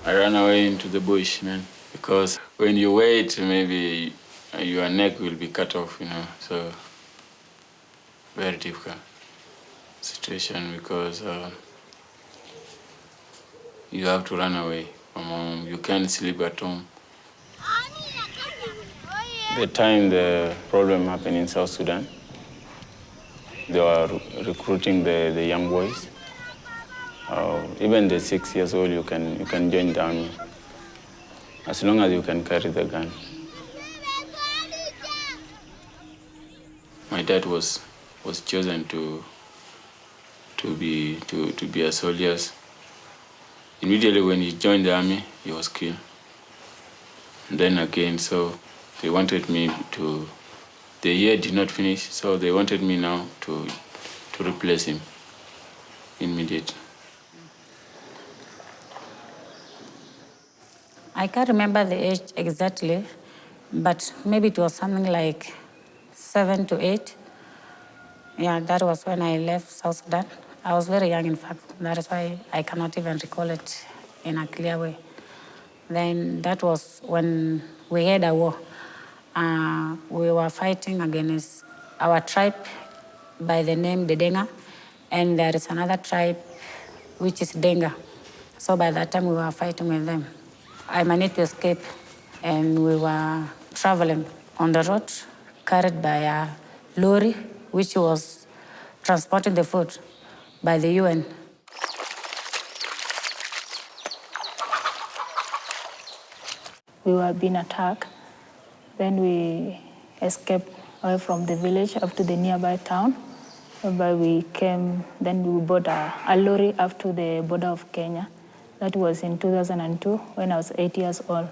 I ran away into the bush, man, because when you wait, maybe your neck will be cut off, so very difficult situation because you have to run away from home. You can't sleep at home. The time the problem happened in South Sudan, they were recruiting the young boys. Even the 6 years old, you can join the army as long as you can carry the gun. My dad was chosen to be a soldier. Immediately when he joined the army, he was killed. And then again, so they wanted me to. The year did not finish, so they wanted me now to replace him immediately. I can't remember the age exactly, but maybe it was something like 7 to 8. Yeah, that was when I left South Sudan. I was very young, in fact. That is why I cannot even recall it in a clear way. Then that was when we had a war. We were fighting against our tribe by the name the Denga, and there is another tribe which is Denga. So by that time we were fighting with them. I managed to escape, and we were traveling on the road, carried by a lorry, which was transporting the food by the UN. We were being attacked. Then we escaped away from the village up to the nearby town, whereby we came, then we bought a lorry up to the border of Kenya. That was in 2002 when I was 8 years old.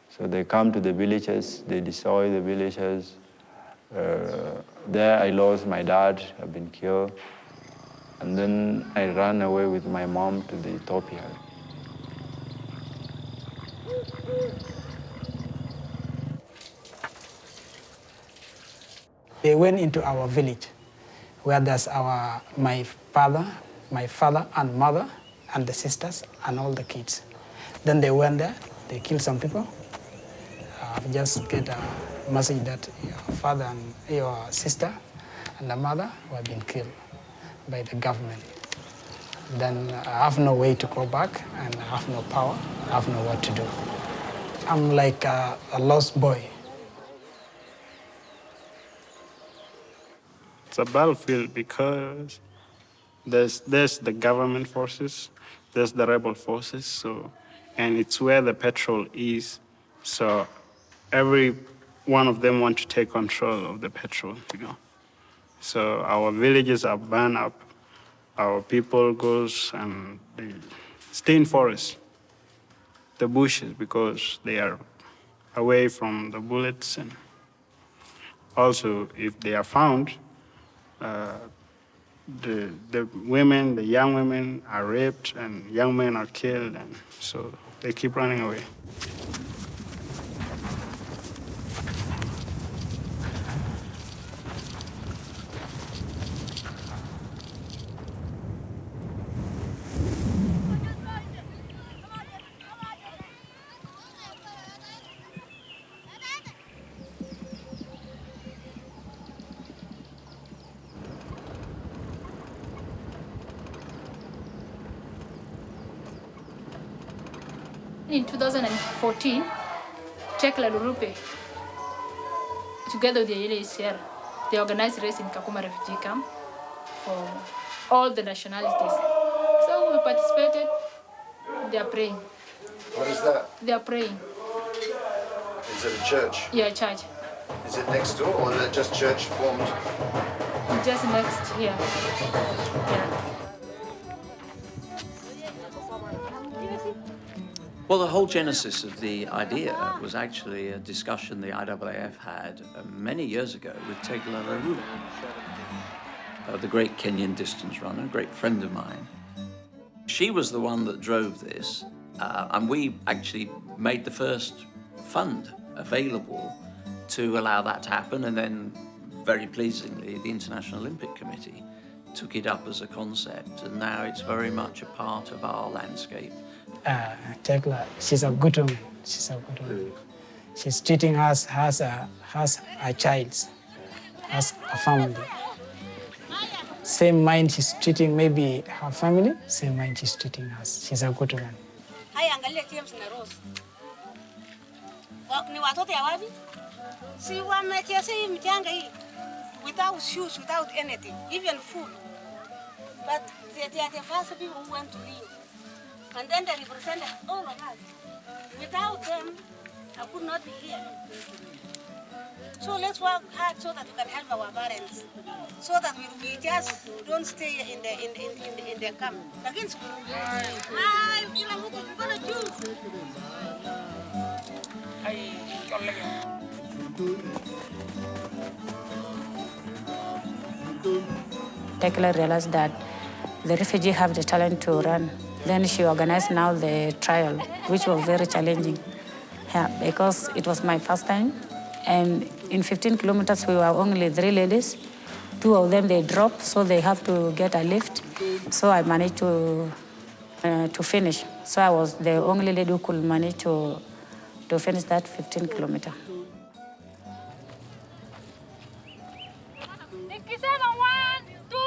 So they come to the villages, they destroy the villages. There I lost my dad, I've been killed. And then I ran away with my mom to the Ethiopia. They went into our village, where there's my father and mother, and the sisters, and all the kids. Then they went there, they killed some people. I've just get a message that your father and your sister and the mother were being killed by the government. Then I have no way to go back, and I have no power, I have no what to do. I'm like a lost boy. It's a battlefield because there's the government forces, there's the rebel forces, and it's where the petrol is. So every one of them want to take control of the petrol, So our villages are burned up, our people goes and they stay in forests, the bushes, because they are away from the bullets. And also, if they are found, the women, the young women are raped and young men are killed, and so they keep running away. In 2014, Tekla Lurupe, together with the UNHCR, they organized a race in Kakuma refugee camp for all the nationalities. So we participated. They are praying. What is that? They are praying. Is it a church? Yeah, church. Is it next door, or is it just church formed? Just next here. Yeah. Well, the whole genesis of the idea was actually a discussion the IAAF had many years ago with Tegla Larue, the great Kenyan distance runner, a great friend of mine. She was the one that drove this, and we actually made the first fund available to allow that to happen, and then, very pleasingly, the International Olympic Committee took it up as a concept, and now it's very much a part of our landscape. Tekla, she's a good woman. She's a good woman. She's treating us as a child, as a family. Same mind she's treating maybe her family, same mind she's treating us. She's a good woman. Ni watoto ya wapi? Si wamecheza hii mchanga hii without shoes, without anything, even food. But they are the first people who went to Rio. And then they represented all of us. Without them, I could not be here. So let's work hard so that we can help our parents. So that we just don't stay in the camp. Again, we're gonna choose. Tekla realized that the refugee have the talent to run. Then she organized now the trial, which was very challenging. Yeah, because it was my first time. And in 15 kilometers, we were only 3 ladies. 2 of them, they dropped, so they have to get a lift. So I managed to finish. So I was the only lady who could manage to finish that 15 kilometer. Nikisema 1, 2,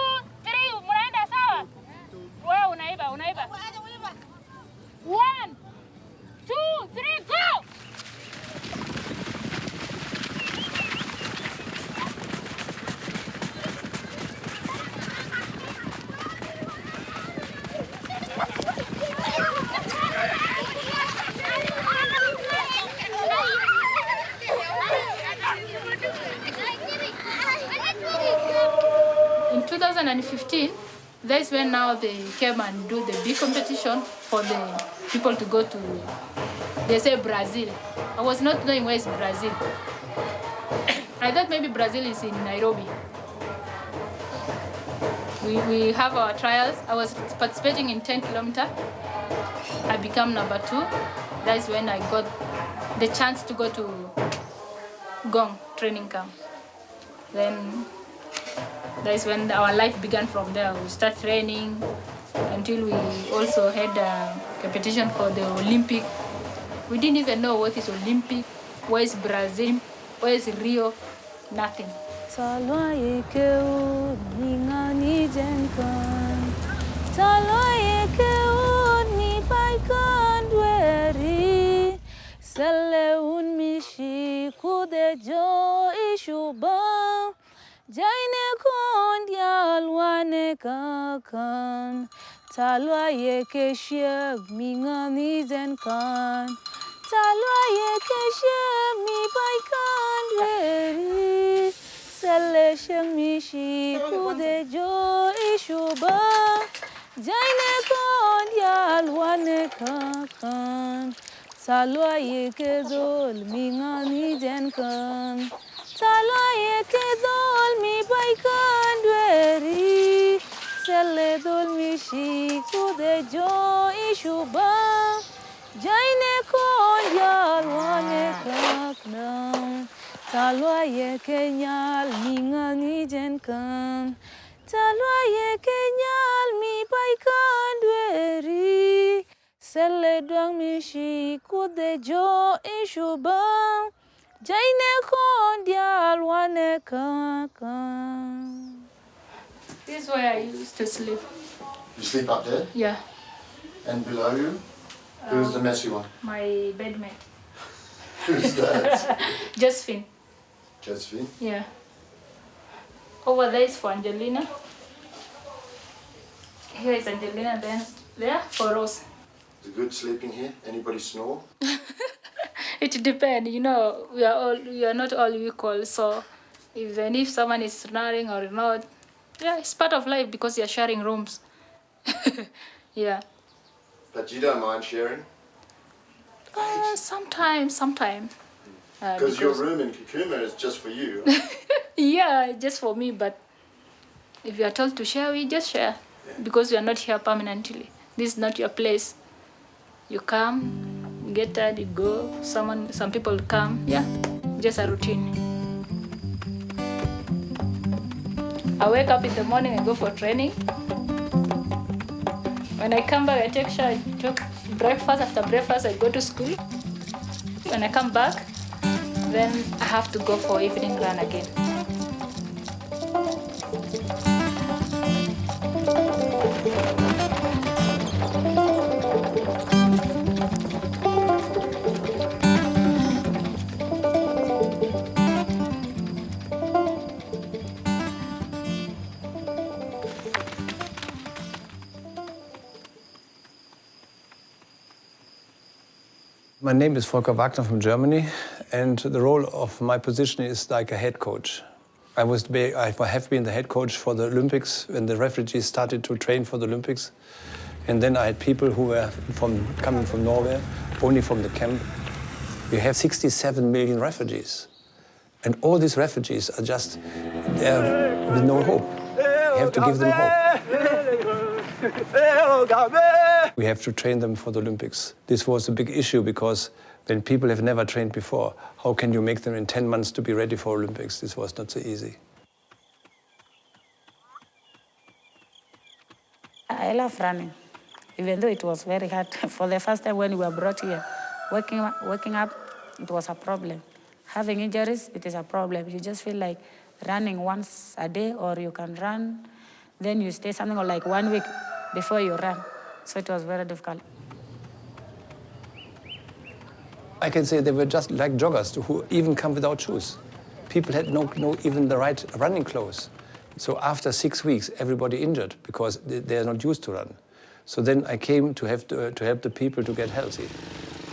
3, mnaenda sawa? Wewe unaiba. 1, 2, 3, go! In 2015, that's when now they came and do the big competition for the people to go to, they say Brazil. I was not knowing where is Brazil. I thought maybe Brazil is in Nairobi. We have our trials. I was participating in 10 kilometers. I became number 2. That's when I got the chance to go to Gong training camp. Then that's when our life began from there. We start training until we also had a competition for the Olympic. We didn't even know what is Olympic, where is Brazil, where is Rio, nothing. Jaine kondial wane kakan talwa yeke sheb mingani zen kan talwa yeke sheb mi bai kan veri selle sheng mi shi kude jo ishuba jaine kondial wane kakan talwa yeke dol mingani zen kan Talo yeke dol mi baikan dweri Selle dol mi shiku de jo ishuba Jaine kon yal wane kaknam Talo yeke nyal mi ngani jenkan Talo yeke nyal mi baikan dweri Selle dol mi shiku de jo ishuba Jaine kondial wane kakan. This is where I used to sleep. You sleep up there? Yeah, And below you? Who's the messy one? my bedmate. Who's that? Josephine. Josephine? Yeah. Over there is for Angelina. Here is Angelina, then there for Rose. Is it good sleeping here? Anybody snore? It depends, you know, we are not all equal, so even if someone is snoring or not, yeah, it's part of life because you're sharing rooms. Yeah. But you don't mind sharing? Sometimes. Because your room in Kakuma is just for you. Yeah, just for me, but if you are told to share, we just share. Yeah. Because you are not here permanently. This is not your place. You come, you get tired, you go. Some people come. Yeah, just a routine. I wake up in the morning and go for training. When I come back, I take shower, I took breakfast. After breakfast, I go to school. When I come back, then I have to go for evening run again. My name is Volker Wagner from Germany, and the role of my position is like a head coach. I have been the head coach for the Olympics when the refugees started to train for the Olympics. And then I had people who were coming from Norway, only from the camp. We have 67 million refugees. And all these refugees are just there with no hope. We have to give them hope. We have to train them for the Olympics. This was a big issue because when people have never trained before, how can you make them in 10 months to be ready for Olympics? This was not so easy. I love running, even though it was very hard. For the first time when we were brought here, waking up, it was a problem. Having injuries, it is a problem. You just feel like running once a day, or you can run, then you stay something like 1 week before you run. So it was very difficult. I can say they were just like joggers who even come without shoes. People had no even the right running clothes. So after 6 weeks, everybody injured because they are not used to run. So then I came to help the people to get healthy.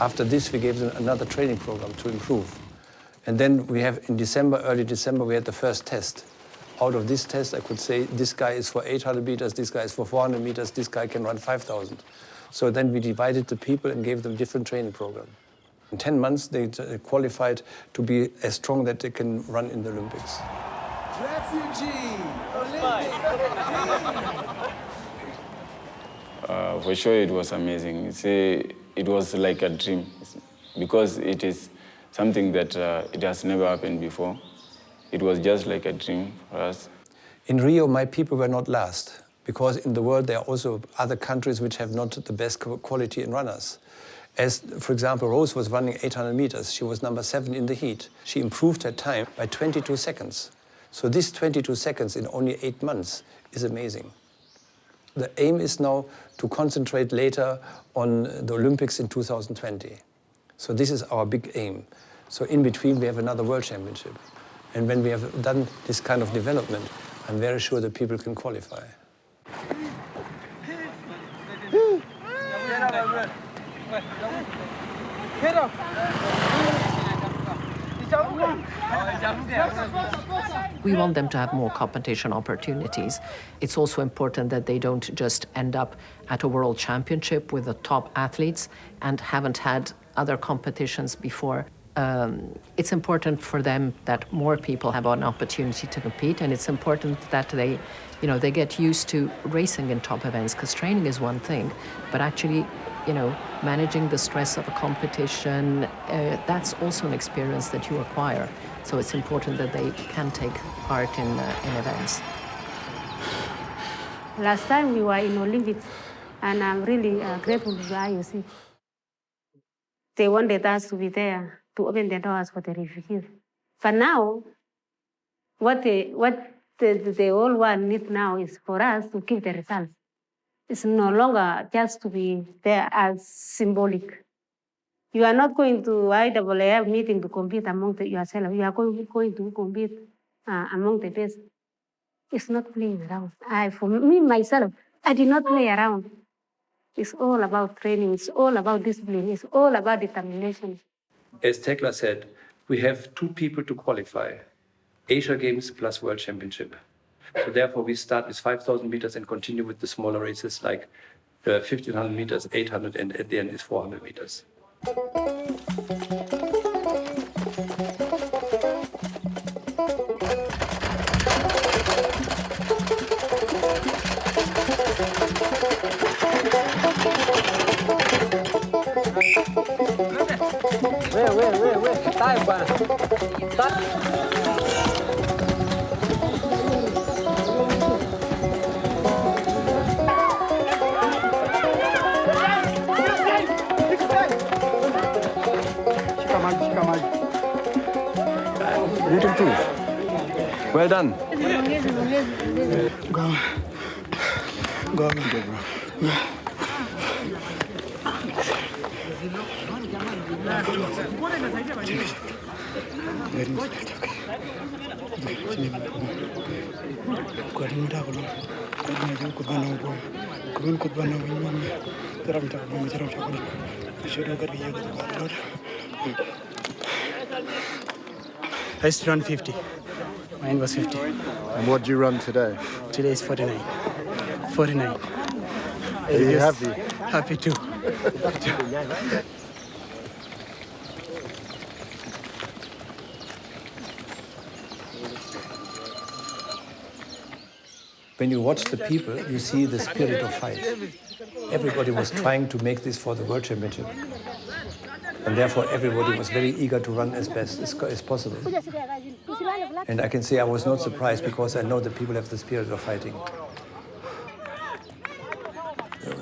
After this, we gave them another training program to improve. And then we have in December, early December, we had the first test. Out of this test, I could say this guy is for 800 meters, this guy is for 400 meters, this guy can run 5,000. So then we divided the people and gave them different training program. In 10 months, they qualified to be as strong that they can run in the Olympics. Refugee For sure, it was amazing. It was like a dream because it is something that it has never happened before. It was just like a dream for us. In Rio, my people were not last because in the world there are also other countries which have not the best quality in runners. As, for example, Rose was running 800 meters. She was number 7 in the heat. She improved her time by 22 seconds. So this 22 seconds in only 8 months is amazing. The aim is now to concentrate later on the Olympics in 2020. So this is our big aim. So in between, we have another World Championship. And when we have done this kind of development, I'm very sure that people can qualify. We want them to have more competition opportunities. It's also important that they don't just end up at a world championship with the top athletes and haven't had other competitions before. It's important for them that more people have an opportunity to compete, and it's important that they get used to racing in top events, because training is one thing, but actually, managing the stress of a competition, that's also an experience that you acquire. So it's important that they can take part in events. Last time we were in Olympics, and I'm really grateful to the IOC. They wanted us to be there to open the doors for the refugees. But now, what they all want need now is for us to keep the results. It's no longer just to be there as symbolic. You are not going to IAAF meeting to compete among yourself. You are going to compete among the best. It's not playing around. For me, myself, I did not play around. It's all about training. It's all about discipline. It's all about determination. As Tekla said, we have 2 people to qualify, Asia Games plus World Championship. So therefore, we start with 5,000 meters and continue with the smaller races like 1,500 meters, 800, and at the end is 400 meters. Wait. Time. Beautiful. Well done. Go. Go. I used to run 50. Mine was 50. And what do you run today? Today is 49. 49. Are you happy? Happy too. When you watch the people, you see the spirit of fight. Everybody was trying to make this for the World Championship. And therefore, everybody was very eager to run as best as possible. And I can say I was not surprised because I know that people have the spirit of fighting.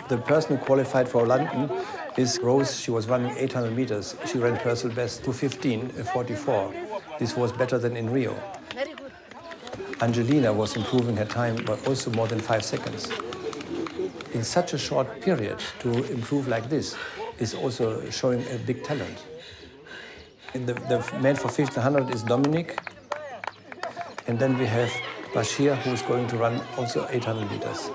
The person who qualified for London is Rose. She was running 800 meters. She ran personal best 2:15:44. This was better than in Rio. Angelina was improving her time, but also more than 5 seconds. In such a short period to improve like this is also showing a big talent. And the man for 1500 is Dominic. And then we have Bashir, who is going to run also 800 meters.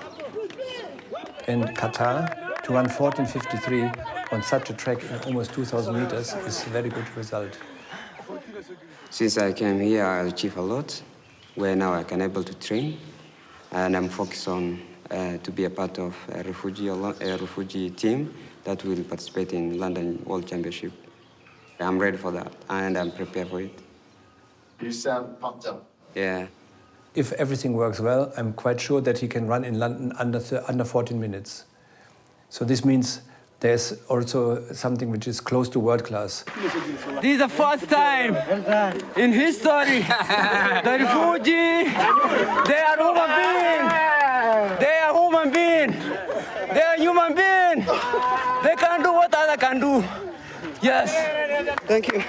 And Qatar, to run 14:53 on such a track in almost 2,000 meters is a very good result. Since I came here, I achieved a lot, where now I can able to train, and I'm focused on to be a part of a refugee team that will participate in London World Championship. I'm ready for that, and I'm prepared for it. You sound pumped up. Yeah. If everything works well, I'm quite sure that he can run in London under 14 minutes. So this means there's also something which is close to world class. This is the first time in history the refugee, they are human beings. They are human beings. They are human beings. They can do what others can do. Yes. Thank you.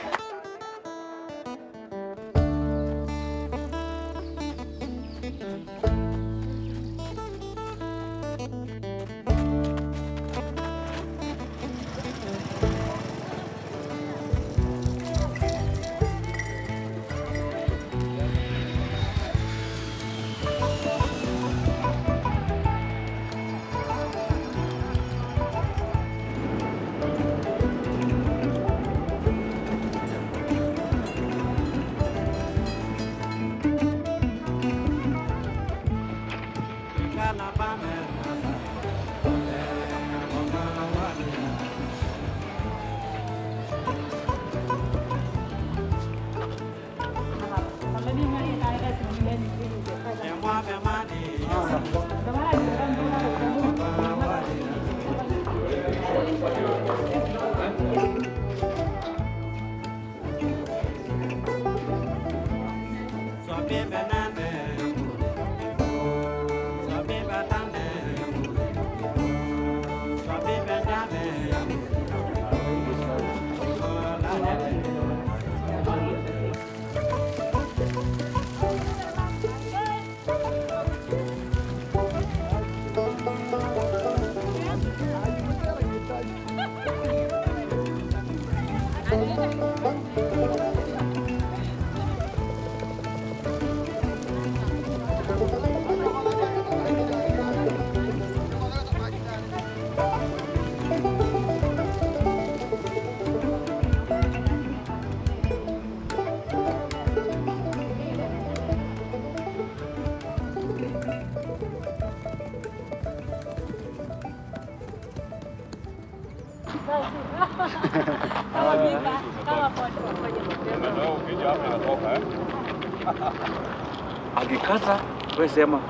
Akikasa wewe sema my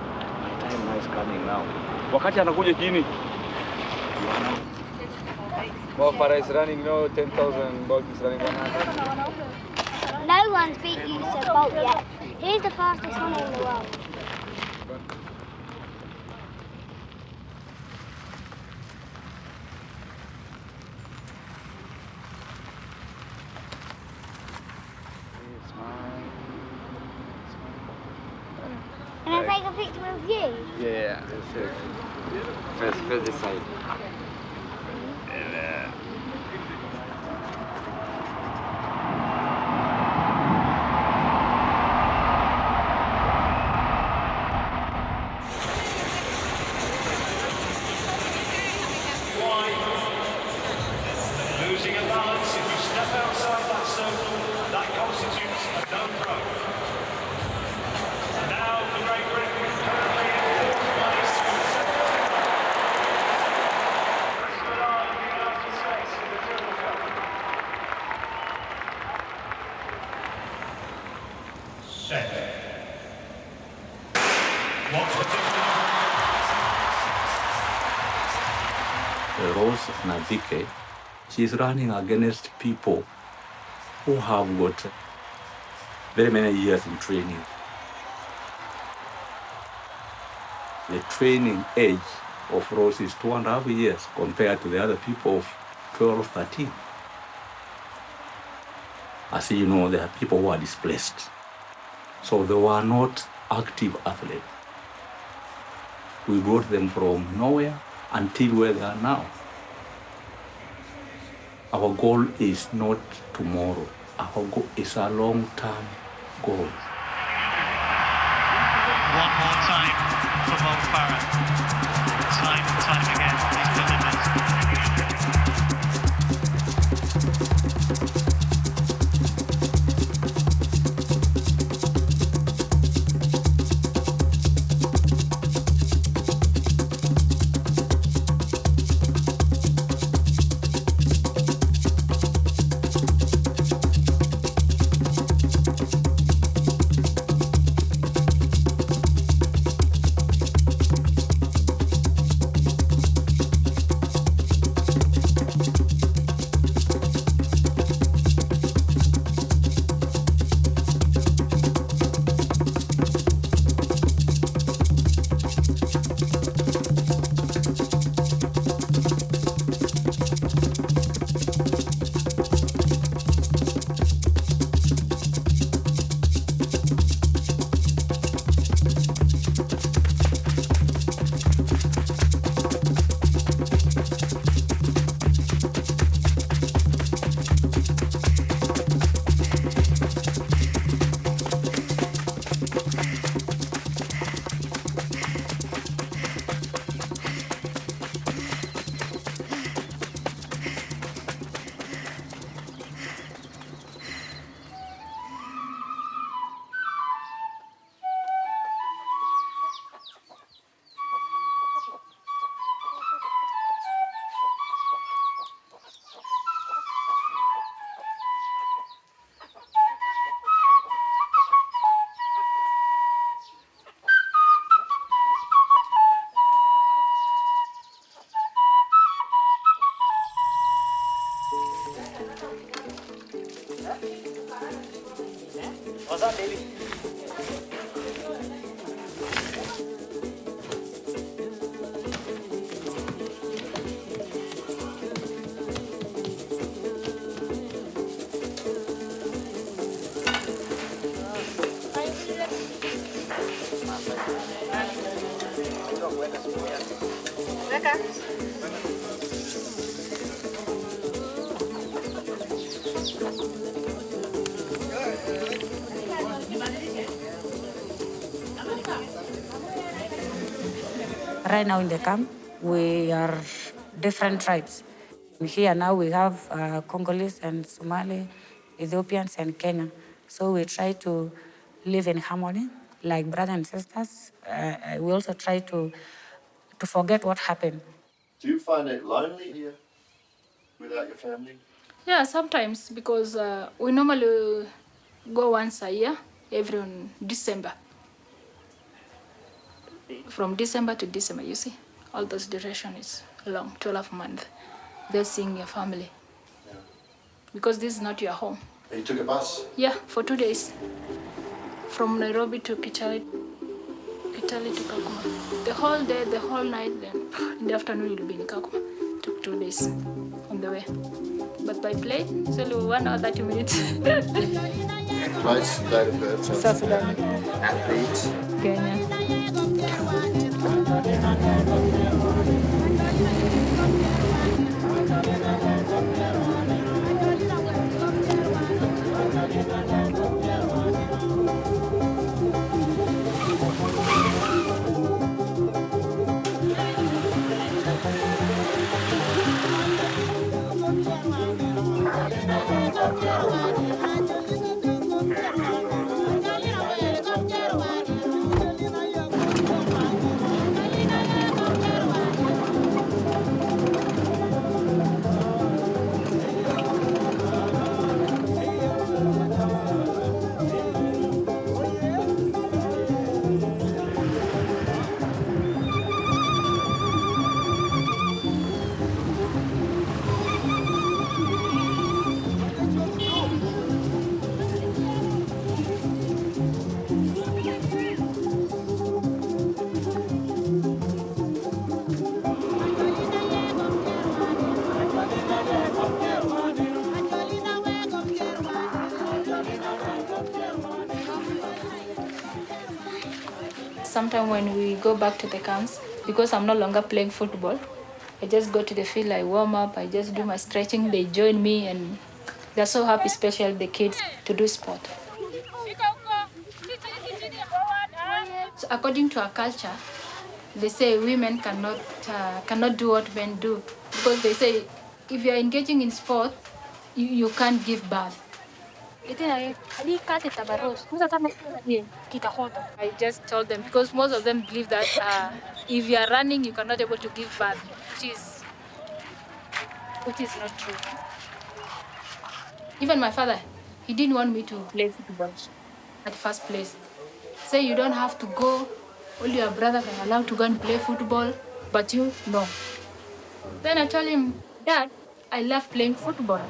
time is coming now. Wakati anakuja chini. Well, Farah is running now 10,000, Bolt is running 100. No one's beat Usain Bolt yet. He's the fastest runner in the world. take a picture of you? Yeah. First this side. Losing a balance, if you step outside that circle, that constitutes a no throw. And now Great Britain currently in fourth place with 7. The United States in the triple cup. Second. Rose Nadike, she's running against people who have got very many years in training. The training age of Rose is 2.5 years compared to the other people of 12, 13. As you know, there are people who are displaced. So they were not active athletes. We brought them from nowhere until where they are now. Our goal is not tomorrow. Our goal is a long-term goal. One more time for Mo Farah. Time and time again, he's delivered. What's up, baby? Right now in the camp, we are different tribes. Here now we have Congolese and Somali, Ethiopians and Kenyan. So we try to live in harmony, like brothers and sisters. We also try to forget what happened. Do you find it lonely here without your family? Yeah, sometimes, because we normally go once a year, every December. From December to December, you see, all those duration is long, 12 months. They're seeing your family. Yeah. Because this is not your home. You took a bus? Yeah, for 2 days. From Nairobi to Kitale to Kakuma. The whole day, the whole night, then in the afternoon you'll be in Kakuma. Took 2 days on the way. But by plane, it's only 1 hour, 30 minutes. Place, date of birth. South Sudan. Athlete. Kenya. Sometimes when we go back to the camps, because I'm no longer playing football, I just go to the field, I warm up, I just do my stretching, they join me, and they're so happy, especially the kids, to do sport. So according to our culture, they say women cannot do what men do, because they say if you're engaging in sport, you can't give birth. I just told them, because most of them believe that if you are running, you cannot be able to give birth, which is not true. Even my father, he didn't want me to play football at first place. Say you don't have to go, only your brothers are allowed to go and play football, but you, no. Then I told him, Dad, I love playing football.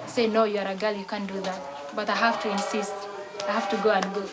Say, no, you're a girl, you can't do that. But I have to insist. I have to go and go.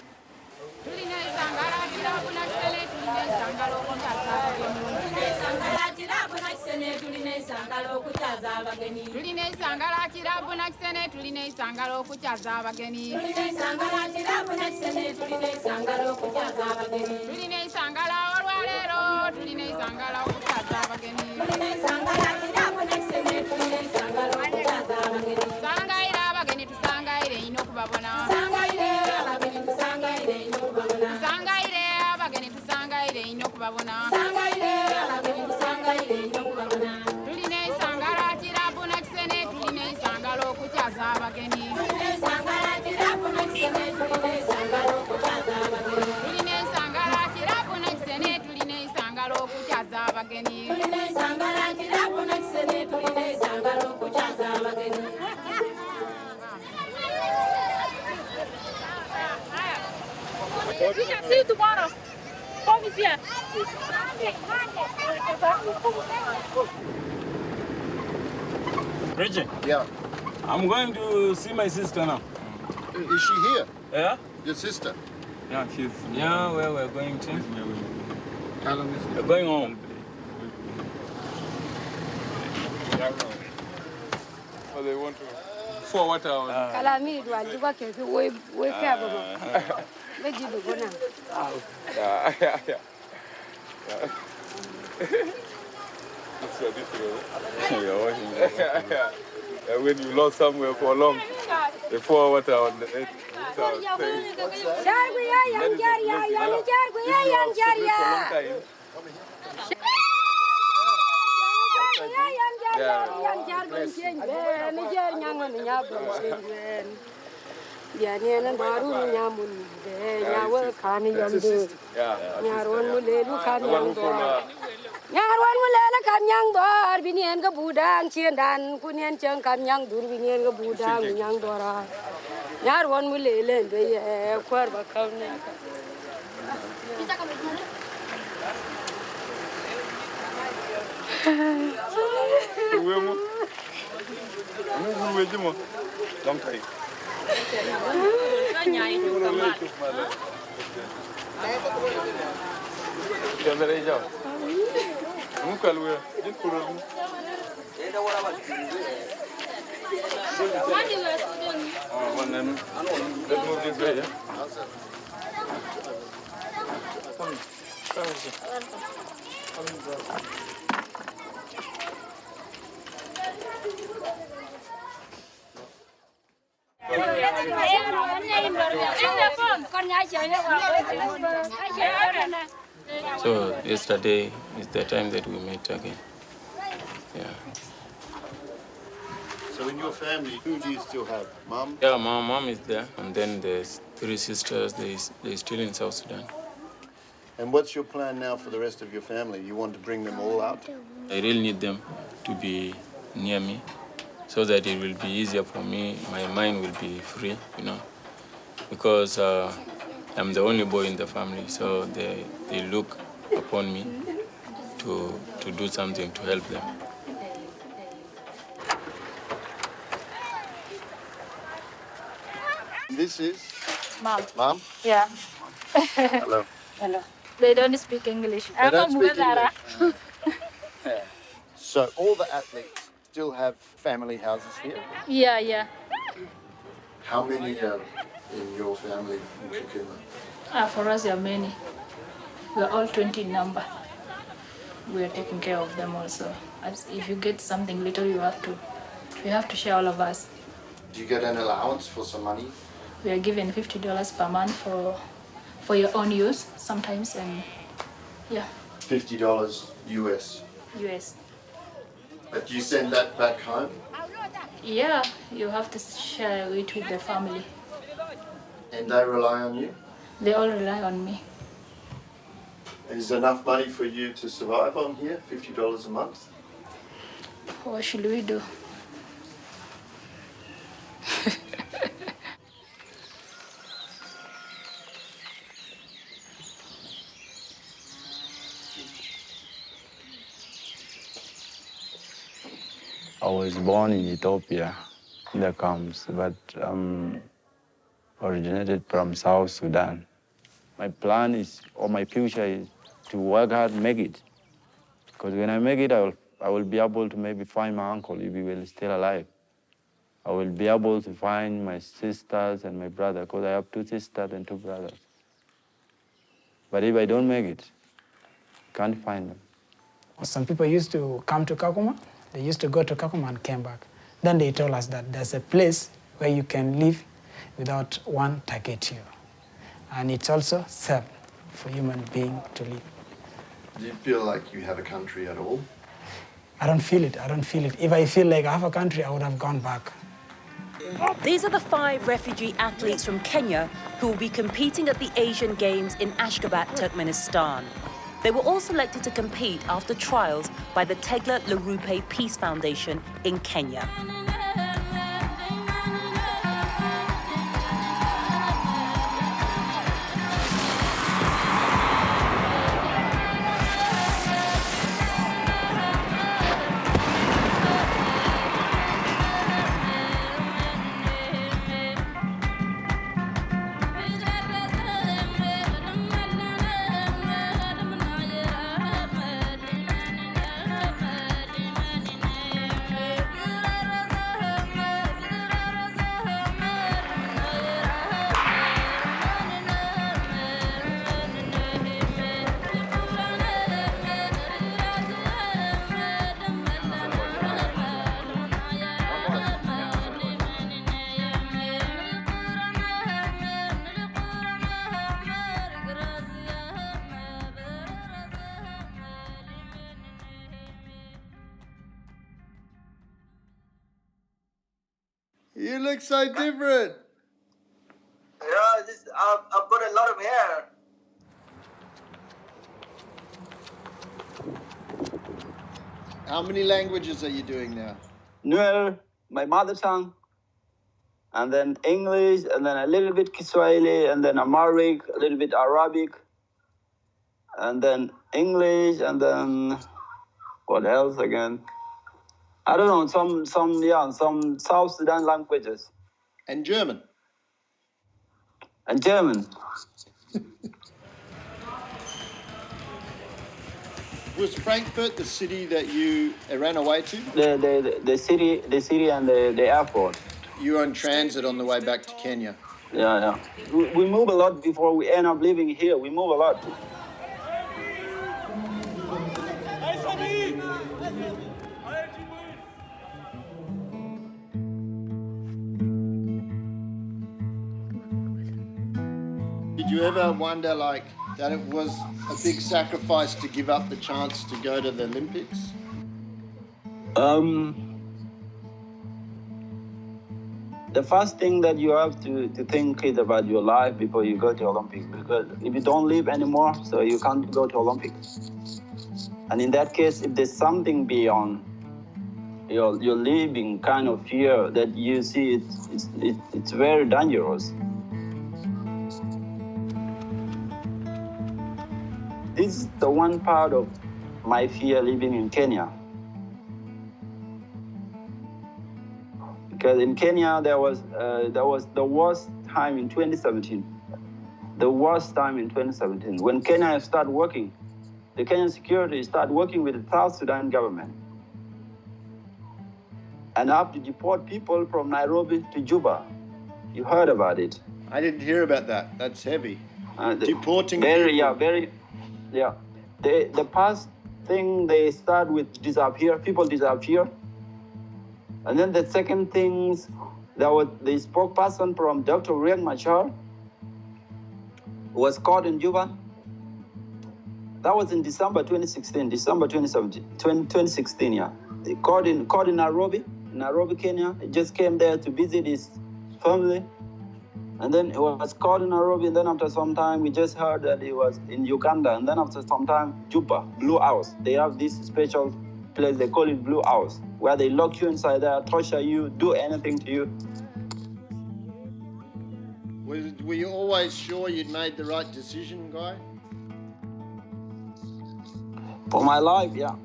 We can see you tomorrow. Come here. Reggie? Yeah. I'm going to see my sister now. Is she here? Yeah? Your sister? Yeah, she's... Yeah, where we're going to? How long is it? We're going home. Oh, they want to... For what hour? Kalami do alikuwa kesi we kabo. Meji bugona. Yeah. It's a bit you're watching. When you lost somewhere for long, the 4 water on the edge. Nyarwan mulela kam nyang dor binien ga budang ciendan kunien ceng kam nyang dur binien ga budang nyang dora nyarwan mulele be ye kwar ba kam ne Wemo. Nous vous donc aí. Nunca lo veo. Let's move this way, yeah? So yesterday is the time that we met again. Yeah. So in your family, who do you still have? Mum? Yeah, my mom is there, and then there's 3 sisters. They're still in South Sudan. And what's your plan now for the rest of your family? You want to bring them all out? I really need them to be near me so that it will be easier for me. My mind will be free, you know, because I'm the only boy in the family, so they look upon me to do something to help them. This is? Mom. Mom? Yeah. Hello. Hello. They don't speak English. They don't speak English. So all the athletes still have family houses here? Yeah, yeah. How many in your family in Kikuma? For us, there are many. We are all 20 in number. We are taking care of them also. As if you get something little, you have to share all of us. Do you get an allowance for some money? We are given $50 per month for your own use sometimes, and yeah. $50 US. US. But you send that back home? Yeah, you have to share it with the family. And they rely on you? They all rely on me. Is enough money for you to survive on here? $50 a month? What should we do? I was born in Ethiopia, in the camps, but originated from South Sudan. My plan is, or my future is, to work hard, make it. Because when I make it, I will be able to maybe find my uncle if he will still alive. I will be able to find my sisters and my brother, because I have 2 sisters and 2 brothers. But if I don't make it, I can't find them. Some people used to come to Kakuma. They used to go to Kakuma and came back. Then they told us that there's a place where you can live without one target you. And it's also safe for human being to live. Do you feel like you have a country at all? I don't feel it. I don't feel it. If I feel like I have a country, I would have gone back. These are the 5 refugee athletes from Kenya who will be competing at the Asian Games in Ashgabat, Turkmenistan. They were all selected to compete after trials by the Tegla Larupe Peace Foundation in Kenya. You look so different. Yeah, I've got a lot of hair. How many languages are you doing now? Nuer, my mother tongue, and then English, and then a little bit Kiswahili, and then Amharic, a little bit Arabic, and then English, and then what else again? I don't know, some South Sudan languages. And German. And German. Was Frankfurt the city that you ran away to? The city and the airport. You were on transit on the way back to Kenya. Yeah. We move a lot before we end up living here. We move a lot. Did you ever wonder, like, that it was a big sacrifice to give up the chance to go to the Olympics? The first thing that you have to think is about your life before you go to Olympics, because if you don't live anymore, so you can't go to Olympics. And in that case, if there's something beyond your living kind of fear that you see, it's very dangerous. This is the one part of my fear living in Kenya. Because in Kenya, there was the worst time in 2017. The worst time in 2017. When Kenya started working, the Kenyan security started working with the South Sudan government. And have to deport people from Nairobi to Juba. You heard about it. I didn't hear about that. That's heavy. Deporting very, people. Yeah. The past thing, they start with people disappear. And then the second things, there was the spokesperson from Dr. Riek Machar was caught in Juba. That was in December 2016, yeah. They caught in Nairobi, Kenya. He just came there to visit his family. And then he was caught in Nairobi, and then after some time, we just heard that he was in Uganda. And then after some time, Juba, Blue House. They have this special place, they call it Blue House, where they lock you inside there, torture you, do anything to you. Were you always sure you'd made the right decision, Guy? For my life, yeah.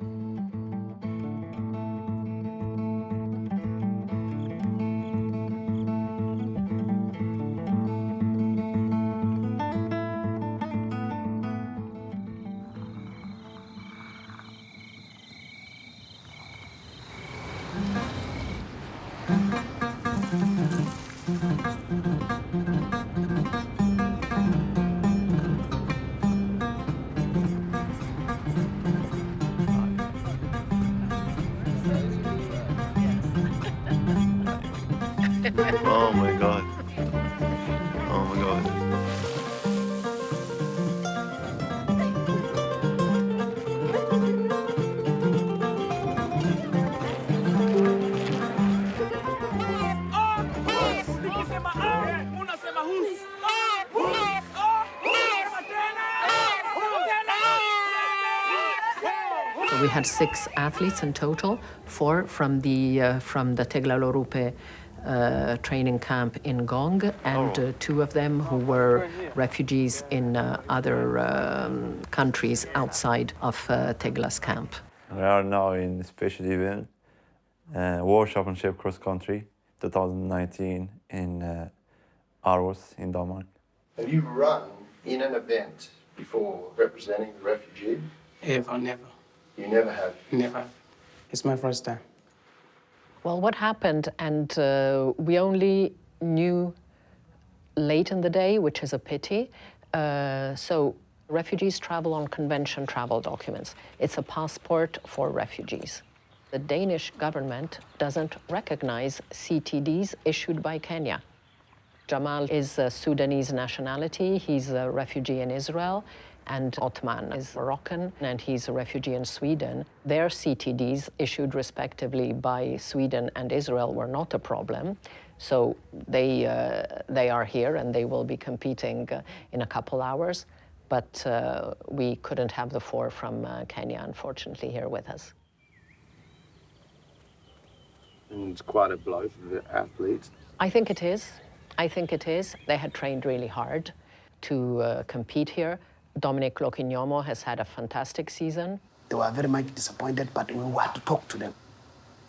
Oh my God. Oh my God. So we had 6 athletes in total, 4 from the Tegla Lorupe training camp in Gong, and 2 of them who were refugees in other countries outside of Tegla's camp. We are now in special event, World Championship Cross Country 2019 in Aarhus in Denmark. Have you run in an event before representing the refugee? Never. You never have? Never. It's my first time. Well, what happened, and we only knew late in the day, which is a pity. So refugees travel on convention travel documents. It's a passport for refugees. The Danish government doesn't recognize CTDs issued by Kenya. Jamal is a Sudanese nationality. He's a refugee in Israel. And Otman is Moroccan, and he's a refugee in Sweden. Their CTDs, issued respectively by Sweden and Israel, were not a problem. So they are here, and they will be competing in a couple hours. But we couldn't have the 4 from Kenya, unfortunately, here with us. And it's quite a blow for the athletes. I think it is. I think it is. They had trained really hard to compete here. Dominic Lokinyomo has had a fantastic season. They were very much disappointed, but we had to talk to them.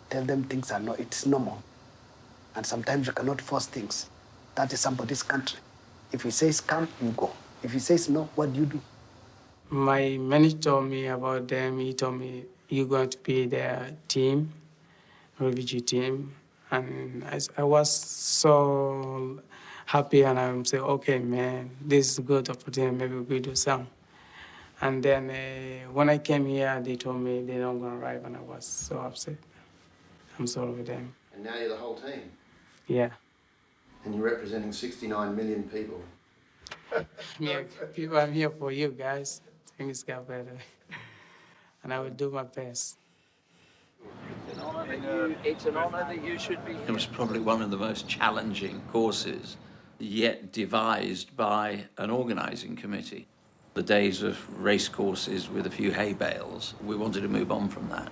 Tell them things are it's normal. And sometimes you cannot force things. That is somebody's country. If he says come, you go. If he says no, what do you do? My manager told me about them. He told me, you're going to be their team, refugee team. And I was so happy, and I'm saying, okay, man, this is a good opportunity, maybe we could do some. And then when I came here, they told me they're not going to arrive, and I was so upset. I'm sorry with them. And now you're the whole team? Yeah. And you're representing 69 million people? I'm here for you guys. Things get better. And I will do my best. It's an honor that you should be here. It was probably one of the most challenging courses yet devised by an organising committee. The days of race courses with a few hay bales, we wanted to move on from that.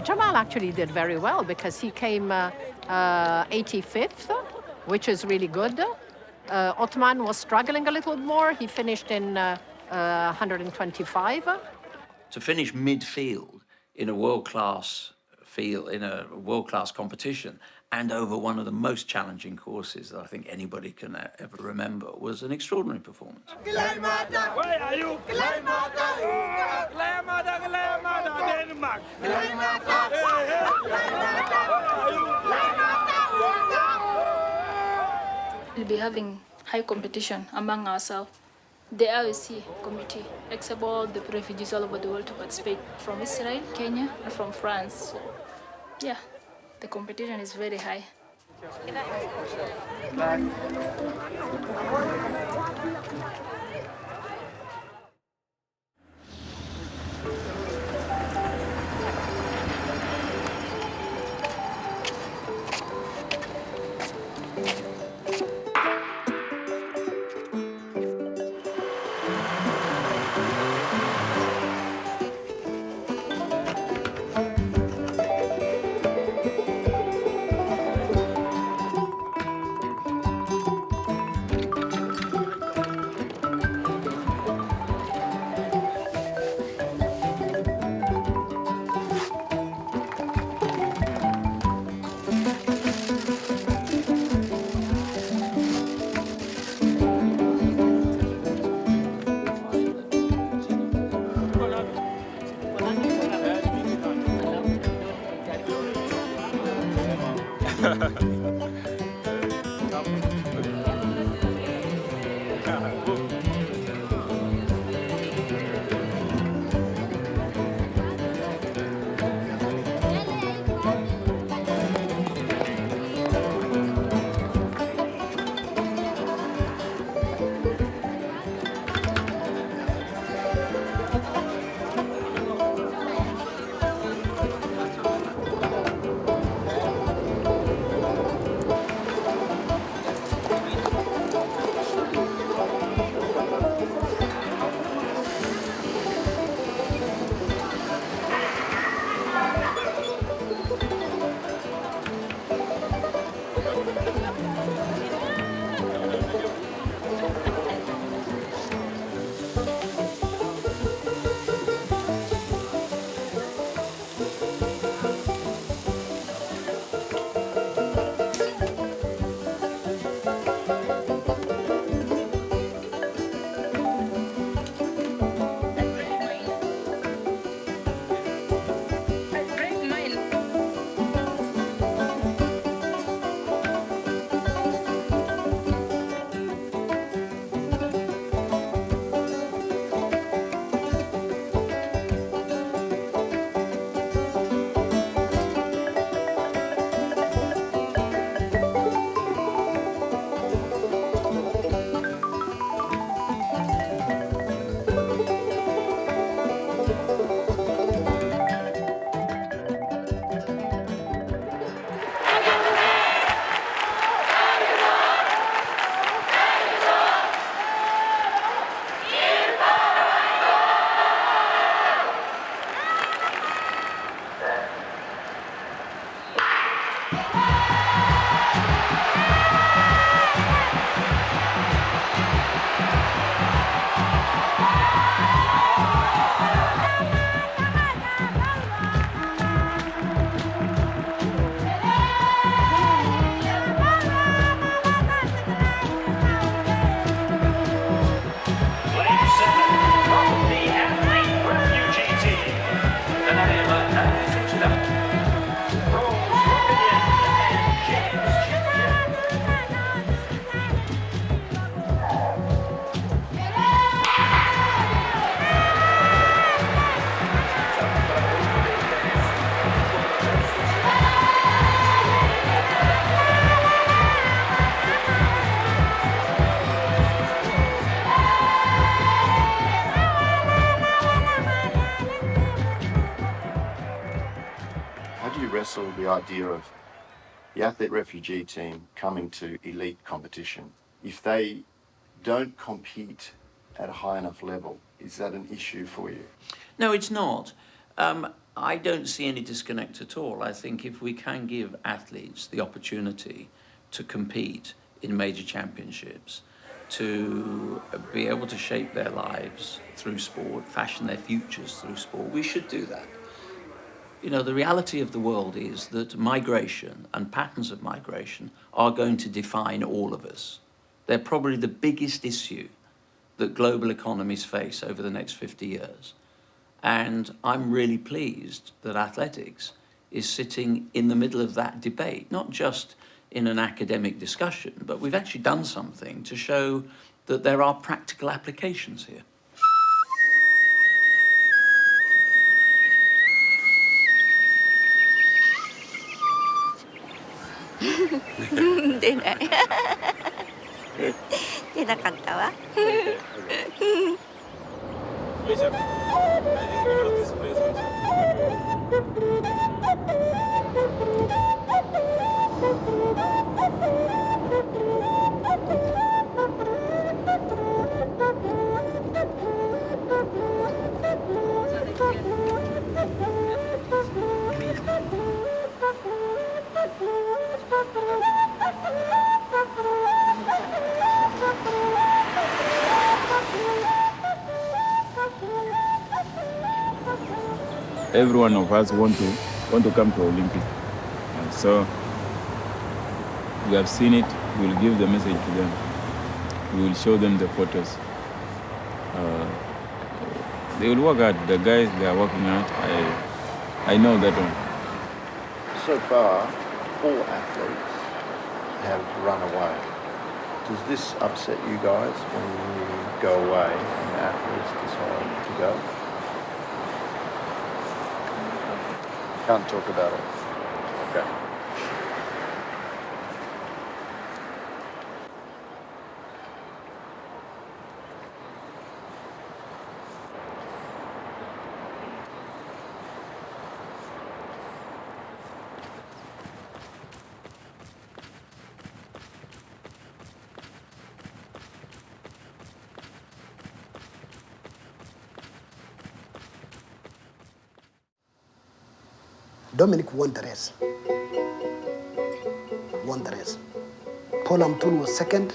Jamal actually did very well because he came 85th, which is really good. Otman was struggling a little more. He finished in 125. To finish midfield in a world-class field, in a world-class competition, and over one of the most challenging courses that I think anybody can ever remember was an extraordinary performance. Where are you? Denmark. We'll be having high competition among ourselves. The IOC committee accepts all the refugees all over the world to participate from Israel, Kenya, and from France. So, yeah, the competition is very high. wrestle the idea of the Athlete Refugee Team coming to elite competition. If they don't compete at a high enough level, is that an issue for you? No, it's not. I don't see any disconnect at all. I think if we can give athletes the opportunity to compete in major championships, to be able to shape their lives through sport, fashion their futures through sport, we should do that. You know, the reality of the world is that migration and patterns of migration are going to define all of us. They're probably the biggest issue that global economies face over the next 50 years. And I'm really pleased that athletics is sitting in the middle of that debate, not just in an academic discussion, but we've actually done something to show that there are practical applications here. Every one of us want to come to Olympic. And so we have seen it. We will give the message to them. We will show them the photos. They will work hard. The guys, they are working hard. I know that one. So far, 4 athletes have run away. Does this upset you guys when you go away and the athletes decide to go? Can't talk about it. Okay. Dominic won the race. Paul Amtun was second,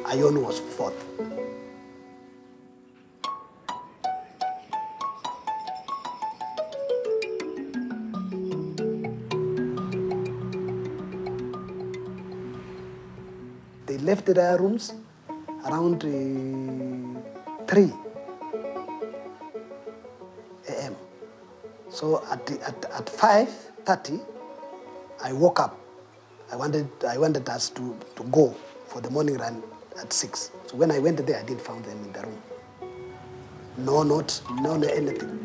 Ayon was fourth. They left their rooms around 3 a.m. So at 5:30, I woke up. I wanted us to go for the morning run at 6. So when I went there, I didn't find them in the room. No note, no anything.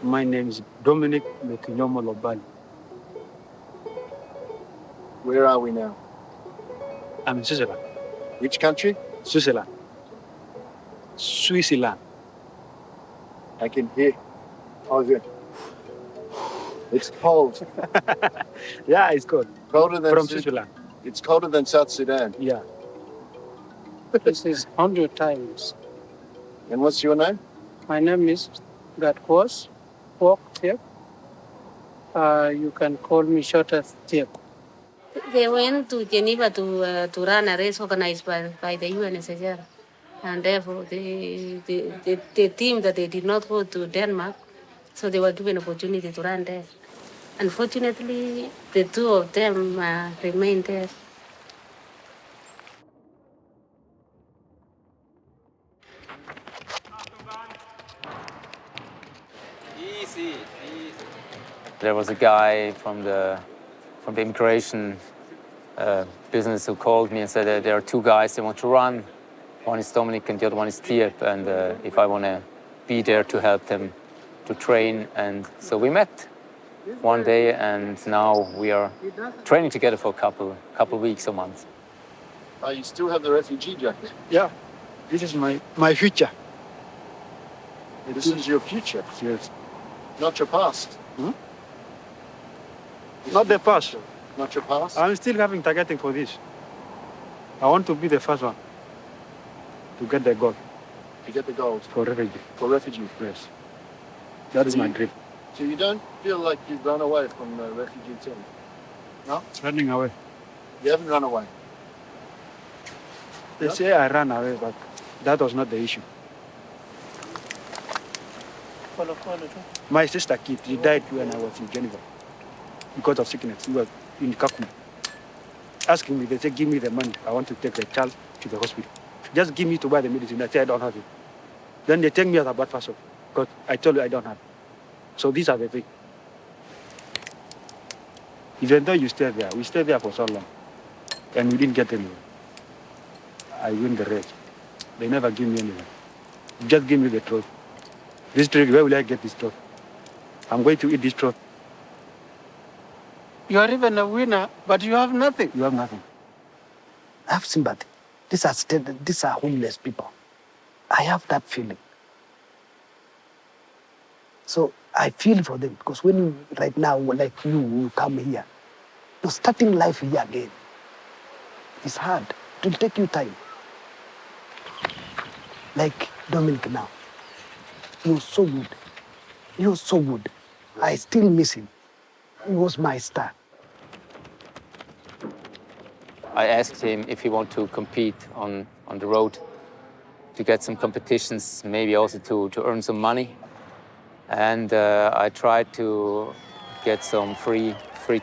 My name is Dominic Mekinyomo Lobani. Where are we now? I'm in Switzerland. Which country? Switzerland. I can hear. How's it? It's cold. Yeah, it's cold. Colder than From Switzerland. It's colder than South Sudan. Yeah. This is 100 times. And what's your name? My name is Gatkos Walk Tiep. You can call me short as Tiep. They went to Geneva to run a race organized by the UNSCR. And therefore, the team that they did not go to Denmark, so they were given opportunity to run there. Unfortunately, the 2 of them remained there. Easy. There was a guy from the immigration business who called me and said that there are 2 guys they want to run. One is Dominic and the other one is Tiep, and if I want to be there to help them to train. And so we met one day, and now we are training together for a couple weeks or months. You still have the refugee jacket? Yeah, this is my future. This is your future? Yes. Not your past? Hmm? Not the past. Not your past? I'm still having targeting for this. I want to be the first one to get the gold. To get the gold? For refugee. For refugee? Yes. That is my dream. So you don't feel like you've run away from the refugee team? No? Running away. You haven't run away? They say I ran away, but that was not the issue. My sister kid, she died when I was in Geneva because of sickness. We were in Kakuma. Asking me, they say, give me the money. I want to take the child to the hospital. Just give me to buy the medicine. I say, I don't have it. Then they take me as a bad person because I told you I don't have it. So these are the things. Even though you stay there, we stayed there for so long and we didn't get anywhere. I win the race. They never give me anything. Just give me the truth. This truth, where will I get this truth? I'm going to eat this truth. You are even a winner, but you have nothing. You have nothing. I have sympathy. These are homeless people. I have that feeling. So I feel for them because when you, right now, like you come here, you're starting life here again. It's hard. It will take you time. Like Dominic now. He was so good. He was so good. I still miss him. He was my star. I asked him if he wanted to compete on the road to get some competitions, maybe also to earn some money. And I tried to get some free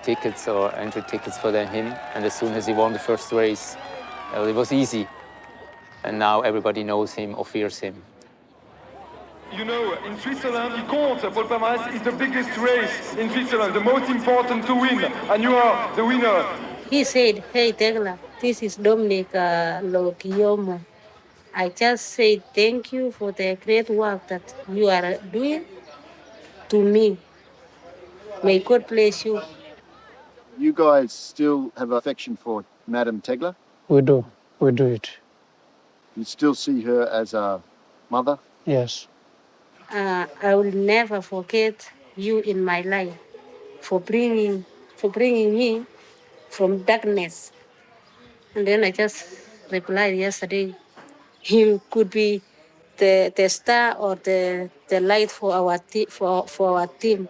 tickets or entry tickets for him. And as soon as he won the first race, it was easy. And now everybody knows him or fears him. You know, in Switzerland, you can't. Paul Palmarès is the biggest race in Switzerland, the most important to win, and you are the winner. He said, hey, Tegla, this is Dominic Lokiomo. I just say thank you for the great work that you are doing to me. May God bless you. You guys still have affection for Madam Tegla? We do it. You still see her as a mother? Yes. I will never forget you in my life for bringing me from darkness. And then I just replied yesterday, you could be the star or the light for our for our team.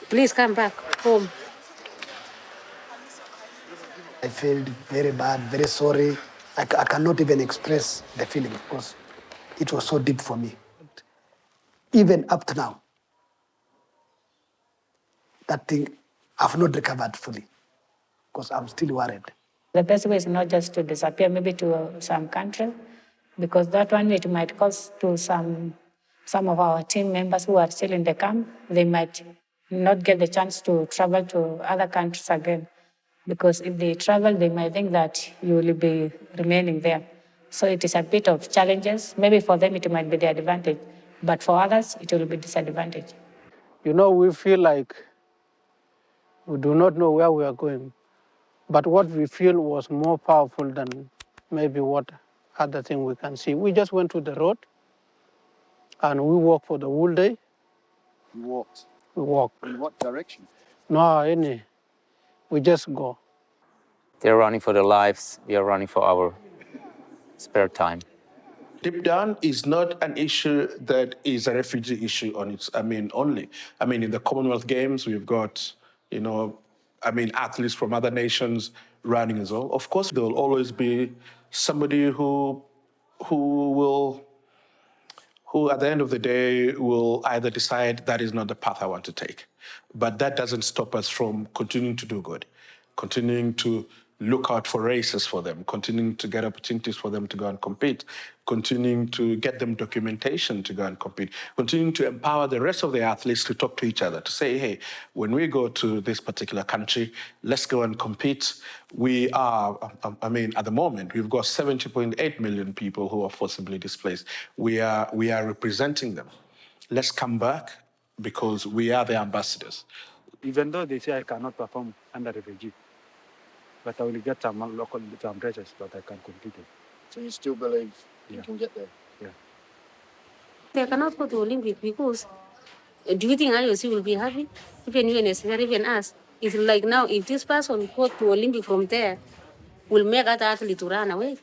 Please come back home. I felt very bad, very sorry. I cannot even express the feeling because it was so deep for me. Even up to now, that thing, I've not recovered fully because I'm still worried. The best way is not just to disappear, maybe to some country, because that one, it might cause to some of our team members who are still in the camp, they might not get the chance to travel to other countries again. Because if they travel, they might think that you will be remaining there. So it is a bit of challenges. Maybe for them, it might be the advantage, but for others, it will be disadvantage. You know, we feel like we do not know where we are going. But what we feel was more powerful than maybe what other thing we can see. We just went to the road and we walked for the whole day. You walked? We walked. In what direction? No, any. We just go. They're running for their lives. We are running for our spare time. Deep down is not an issue that is a refugee issue on its, only. In the Commonwealth Games, we've got, athletes from other nations running as well. Of course, there will always be somebody who at the end of the day will either decide that is not the path I want to take. But that doesn't stop us from continuing to do good, continuing to look out for races for them, continuing to get opportunities for them to go and compete, continuing to get them documentation to go and compete, continuing to empower the rest of the athletes to talk to each other, to say, hey, when we go to this particular country, let's go and compete. We are, at the moment, we've got 70.8 million people who are forcibly displaced. We are representing them. let's come back because we are the ambassadors. Even though they say I cannot perform under refugee, but I will get some local races that I can compete in. So you still believe you can get there? Yeah. They cannot go to Olympic because do you think IOC will be happy? Even UNSCR, even us. It's like now, if this person go to Olympic from there, will make other athletes to run away.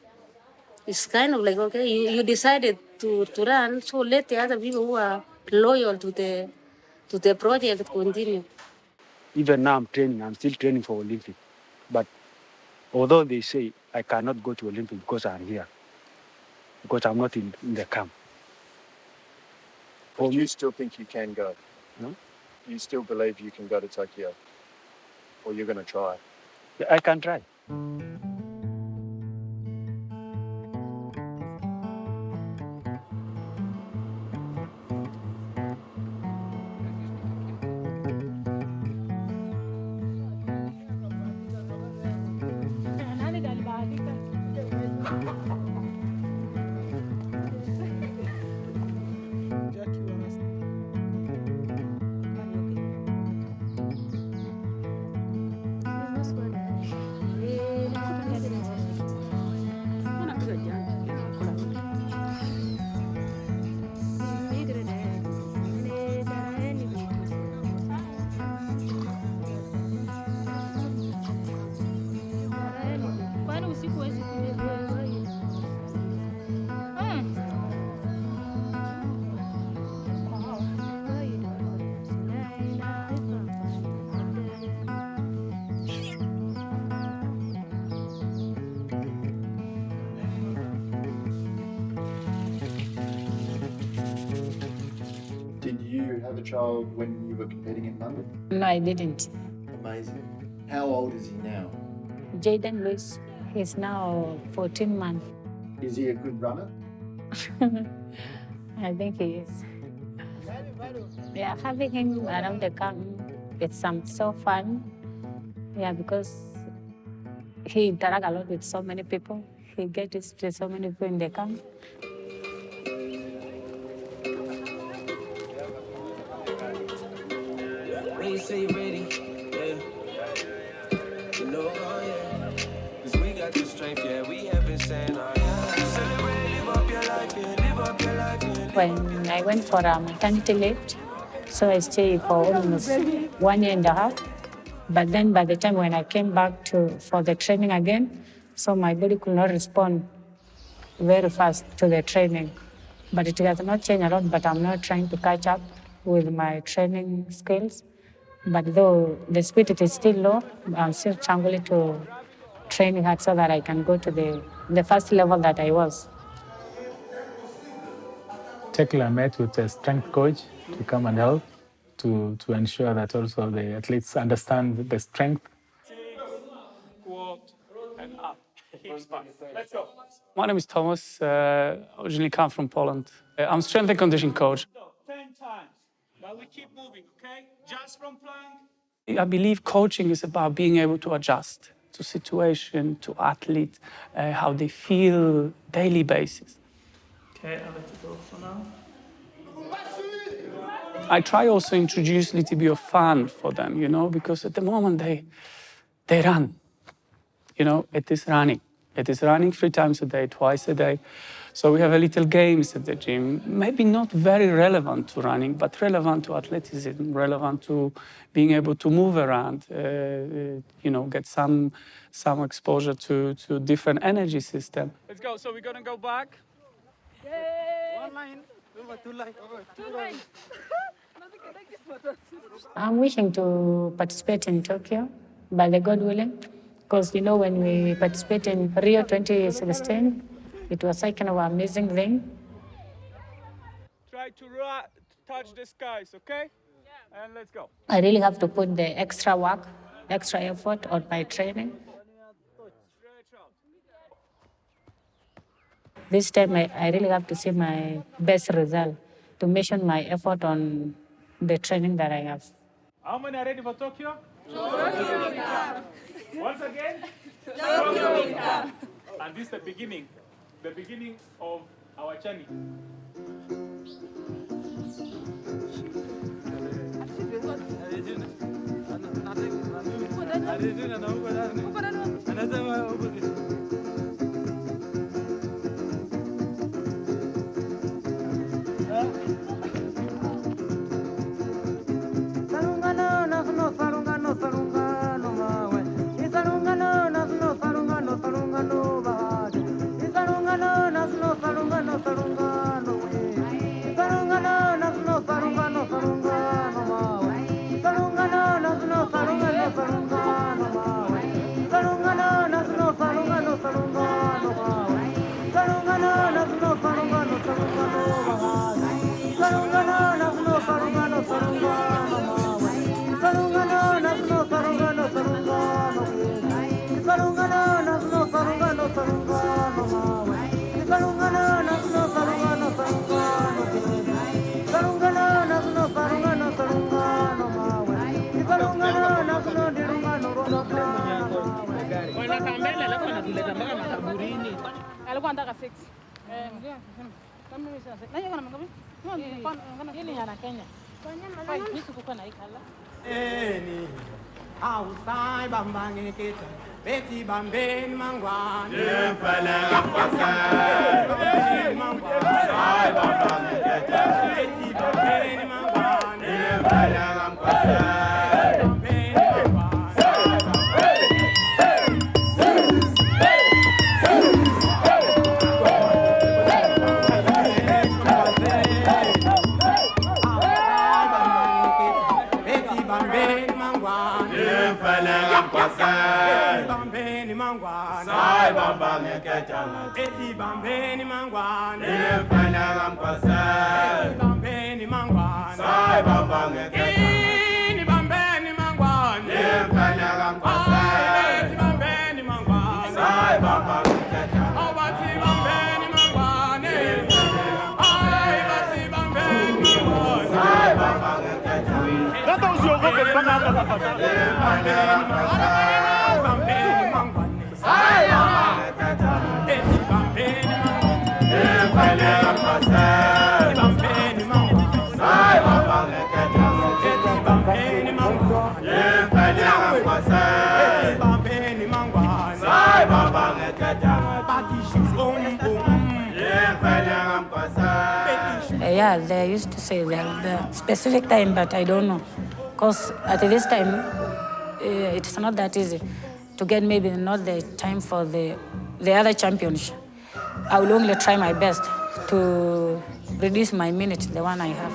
It's kind of like, okay, you decided to run, so let the other people who are loyal to the project continue. Even now I'm still training for Olympic. But although they say I cannot go to Olympic because I'm here, because I'm not in the camp. But you still think you can go? No? You still believe you can go to Tokyo? Or you're going to try? Yeah, I can try. Did you have a child when you were competing in London? No, I didn't. Amazing. How old is he now? Jaden Lewis, he's now 14 months. Is he a good runner? I think he is. Yeah, having him around the camp, it's so fun. Yeah, because he interacts a lot with so many people. He gets to so many people in the camp. When you say ready, yeah. You know, oh yeah. Cause we got the strength, yeah. We haven't said, oh yeah. Celebrate, live up your life, yeah. Live up your life, yeah. When I went for a maternity leave, so I stayed for almost 1 year and a half. But then by the time when I came back for the training again, so my body could not respond very fast to the training. But it has not changed a lot, but I'm not trying to catch up with my training skills. But though the speed is still low, I'm still trying to train hard so that I can go to the first level that I was. Tekla met with a strength coach to come and help to ensure that also the athletes understand the strength. And up. Let's go. My name is Thomas. Originally come from Poland. I'm strength and conditioning coach. 10 times. But we keep moving, okay? Just from plank. I believe coaching is about being able to adjust to situation, to athlete, how they feel daily basis. Okay, I'll let it go for now. I try also introduce a little bit of fun for them, because at the moment they run. It is running. It is running 3 times a day, twice a day. So we have a little games at the gym, maybe not very relevant to running, but relevant to athleticism, relevant to being able to move around, get some exposure to different energy system. Let's go. So we're going to go back. Yay! 1 line. 2 line. 2 line. I'm wishing to participate in Tokyo, by the God willing, because when we participate in Rio 2016, it was a kind of amazing thing. Try to touch the skies, okay? Yeah. And let's go. I really have to put the extra work, extra effort on my training. This time I really have to see my best result to measure my effort on the training that I have. How many are ready for Tokyo? Tokyo will come. Once again? Tokyo will come. And this is the beginning of our journey. Alikuwa anataka 6. Na yeye kana ngapi? Yeye ana Kenya. Kwa nini sikuwa na ikala? Eni, ausai bambange kete, beti bambeni mangwane. Yefala kwasa, bambeni mangwane. Ausai bambange kete, beti bambeni mangwane. Yefala kwasa, bambeni mangwane. Bambeni mangwane, sai bambane ketana. Eti bambeni mangwane, fana ramkwasa. Bambeni mangwane, sai bambane ketana. Ni bambeni mangwane, fana ramkwasa. Eti bambeni mangwane, sai bambane ketana. Obati bambeni mangwane, ai bati bambeni mangwane, sai bambane ketana. Kata usiogope mpaka hapa kapata. Bambeni mangwane. Yeah, they used to say the specific time, but I don't know. Because at this time, it's not that easy to get maybe not the time for the other championship. I will only try my best to reduce my minutes, the one I have.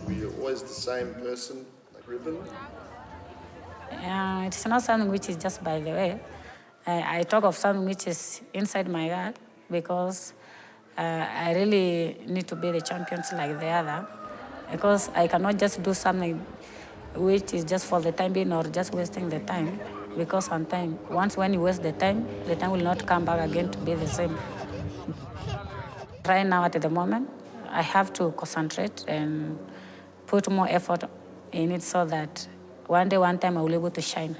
Were you always the same person, like Ribbon? It's not something which is just by the way. I talk of something which is inside my heart because I really need to be the champions like the other, because I cannot just do something which is just for the time being or just wasting the time, because sometimes once when you waste the time will not come back again to be the same. Right now at the moment, I have to concentrate and put more effort in it so that one day, one time I will be able to shine.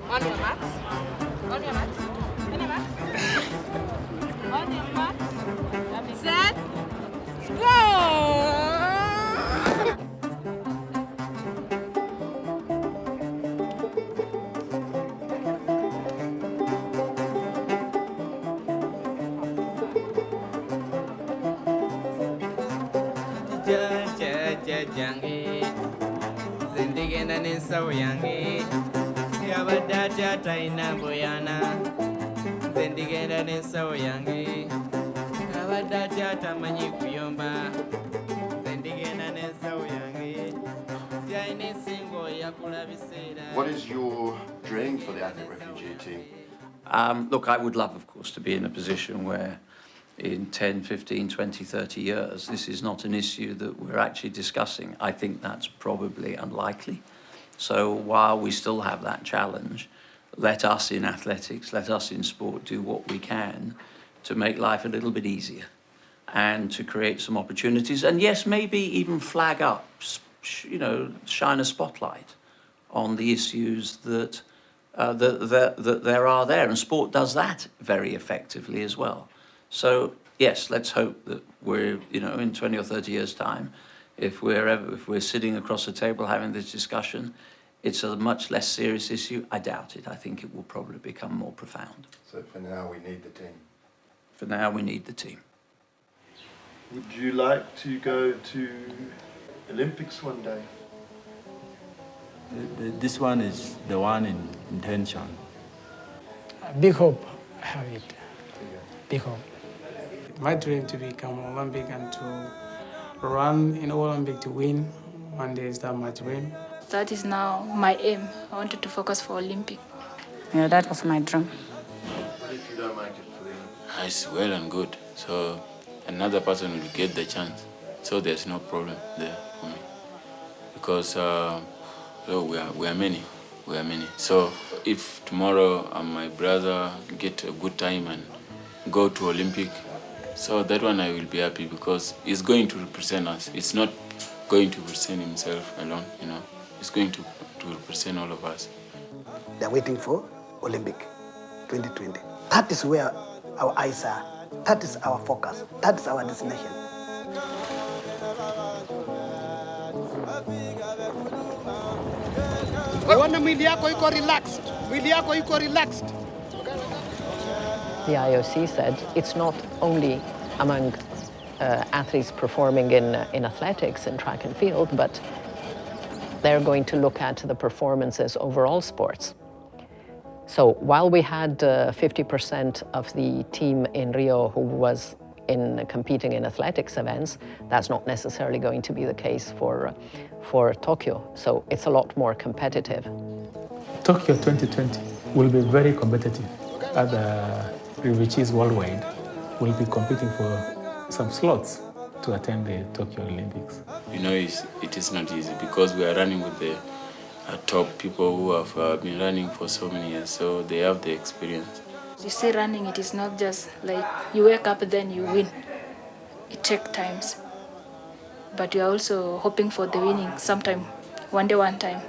On your marks. On your marks. On your marks. On your marks. Set. Go! Zindigenda n'ensawo yange yabadde atya talina mbuyana. Zindigenda n'ensawo yange yabadde atya tamanyi kuyomba. Zindigenda n'ensawo yange yalina ensingo yakula biseera. What is your dream for the Athlete Refugee Team? Look, I would love, of course, to be in a position where in 10, 15, 20, 30 years, this is not an issue that we're actually discussing. I think that's probably unlikely. So while we still have that challenge, let us in athletics, let us in sport do what we can to make life a little bit easier and to create some opportunities. And yes, maybe even flag up shine a spotlight on the issues that there are there, and sport does that very effectively as well. So yes, let's hope that we're in 20 or 30 years' time, if we're sitting across the table having this discussion, it's a much less serious issue. I doubt it. I think it will probably become more profound. So for now, we need the team. For now, we need the team. Would you like to go to Olympics one day? This one is the one in intention. Big hope, I have it. Big hope. My dream to become Olympic and to run in Olympic to win. One day is that my dream. That is now my aim. I wanted to focus for Olympic. Yeah, that was my dream. What if you don't make it for the Olympics? It's well and good. So another person will get the chance. So there's no problem there for me. Because we are many. We are many. So if tomorrow my brother get a good time and go to Olympic, so that one I will be happy because he's going to represent us. It's not going to represent himself alone, He's going to represent all of us. They're waiting for Olympic 2020. That is where our eyes are. That is our focus. That is our destination. The IOC said it's not only among athletes performing in athletics and track and field, but they're going to look at the performances over all sports. So while we had 50% of the team in Rio who was competing in athletics events, that's not necessarily going to be the case for Tokyo. So it's a lot more competitive. Tokyo 2020 will be very competitive. Other refugees worldwide will be competing for some slots to attend the Tokyo Olympics. It is not easy because we are running with the top people who have been running for so many years, so they have the experience. You see, running, it is not just like you wake up then you win. It takes times. But you are also hoping for the winning sometime, one day, one time.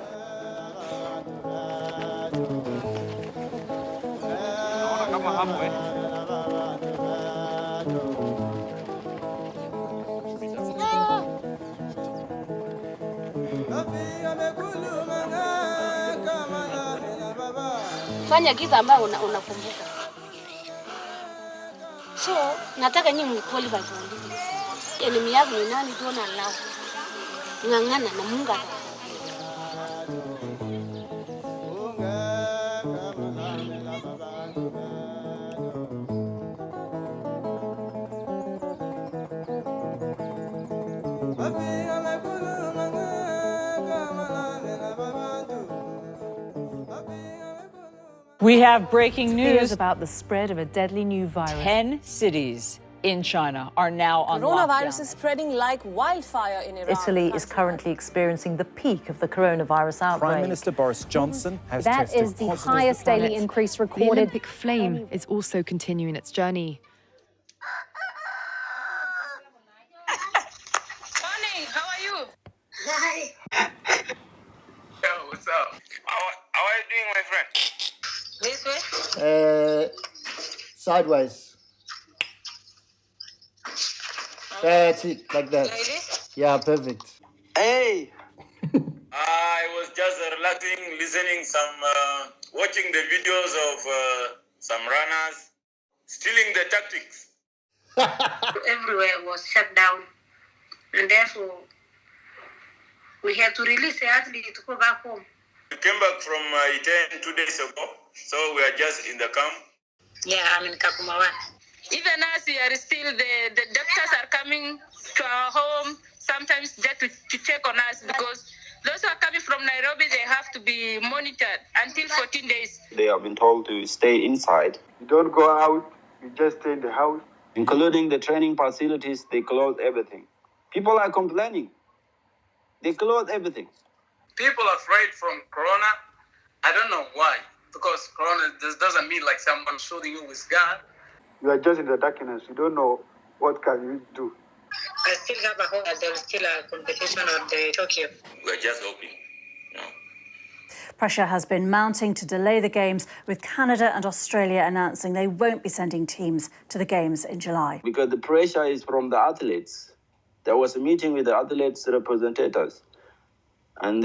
Fanya kitu ambayo unakumbuka. So, nataka nyinyi qualify for Olympics. Elimu yangu ni nani tuona lao. Ngangana na Mungu atakusaidia. We have breaking news. Fears about the spread of a deadly new virus. 10 cities in China are now on Coronavirus lockdown. is spreading like wildfire in Iran. Italy is currently experiencing the peak of the coronavirus outbreak. Prime Minister Boris Johnson has That tested is the positive highest for daily it. increase The recorded. Olympic flame is also continuing its journey. Morning, how are you? Hi. Yo, what's up? How are you doing, my friend? This way? Sideways. That's it, like that. Like this? Yeah, perfect. Hey! I was just relaxing, listening watching the videos of some runners, stealing the tactics. Everywhere was shut down. And therefore, we had to release the athlete to go back home. We came back from Iten 2 days ago, so we are just in the camp. Yeah, I'm in Kakumawan. Even us, we are still, the doctors are coming to our home sometimes just to check on us because those who are coming from Nairobi, they have to be monitored until 14 days. They have been told to stay inside. You don't go out, you just stay in the house. Including the training facilities, they closed everything. People are complaining. They closed everything. People are afraid from Corona. I don't know why. Because Corona doesn't mean like someone shooting you with gun. You are just in the darkness. You don't know what can you do. I still have a hope that there is still a competition at the Tokyo. We're just hoping. Pressure has been mounting to delay the Games, with Canada and Australia announcing they won't be sending teams to the Games in July. Because the pressure is from the athletes. There was a meeting with the athletes representatives, and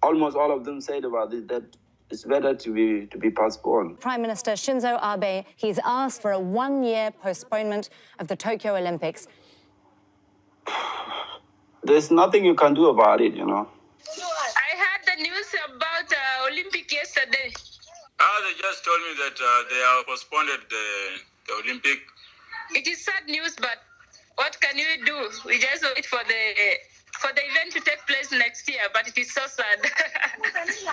almost all of them said about it that it's better to be postponed. Prime Minister Shinzo Abe, he's asked for a one-year postponement of the Tokyo Olympics. There's nothing you can do about it, I heard the news about Olympic yesterday. They just told me that they have postponed the Olympic. It is sad news, but what can you do? We just wait for the event to take place next year, but it is so sad.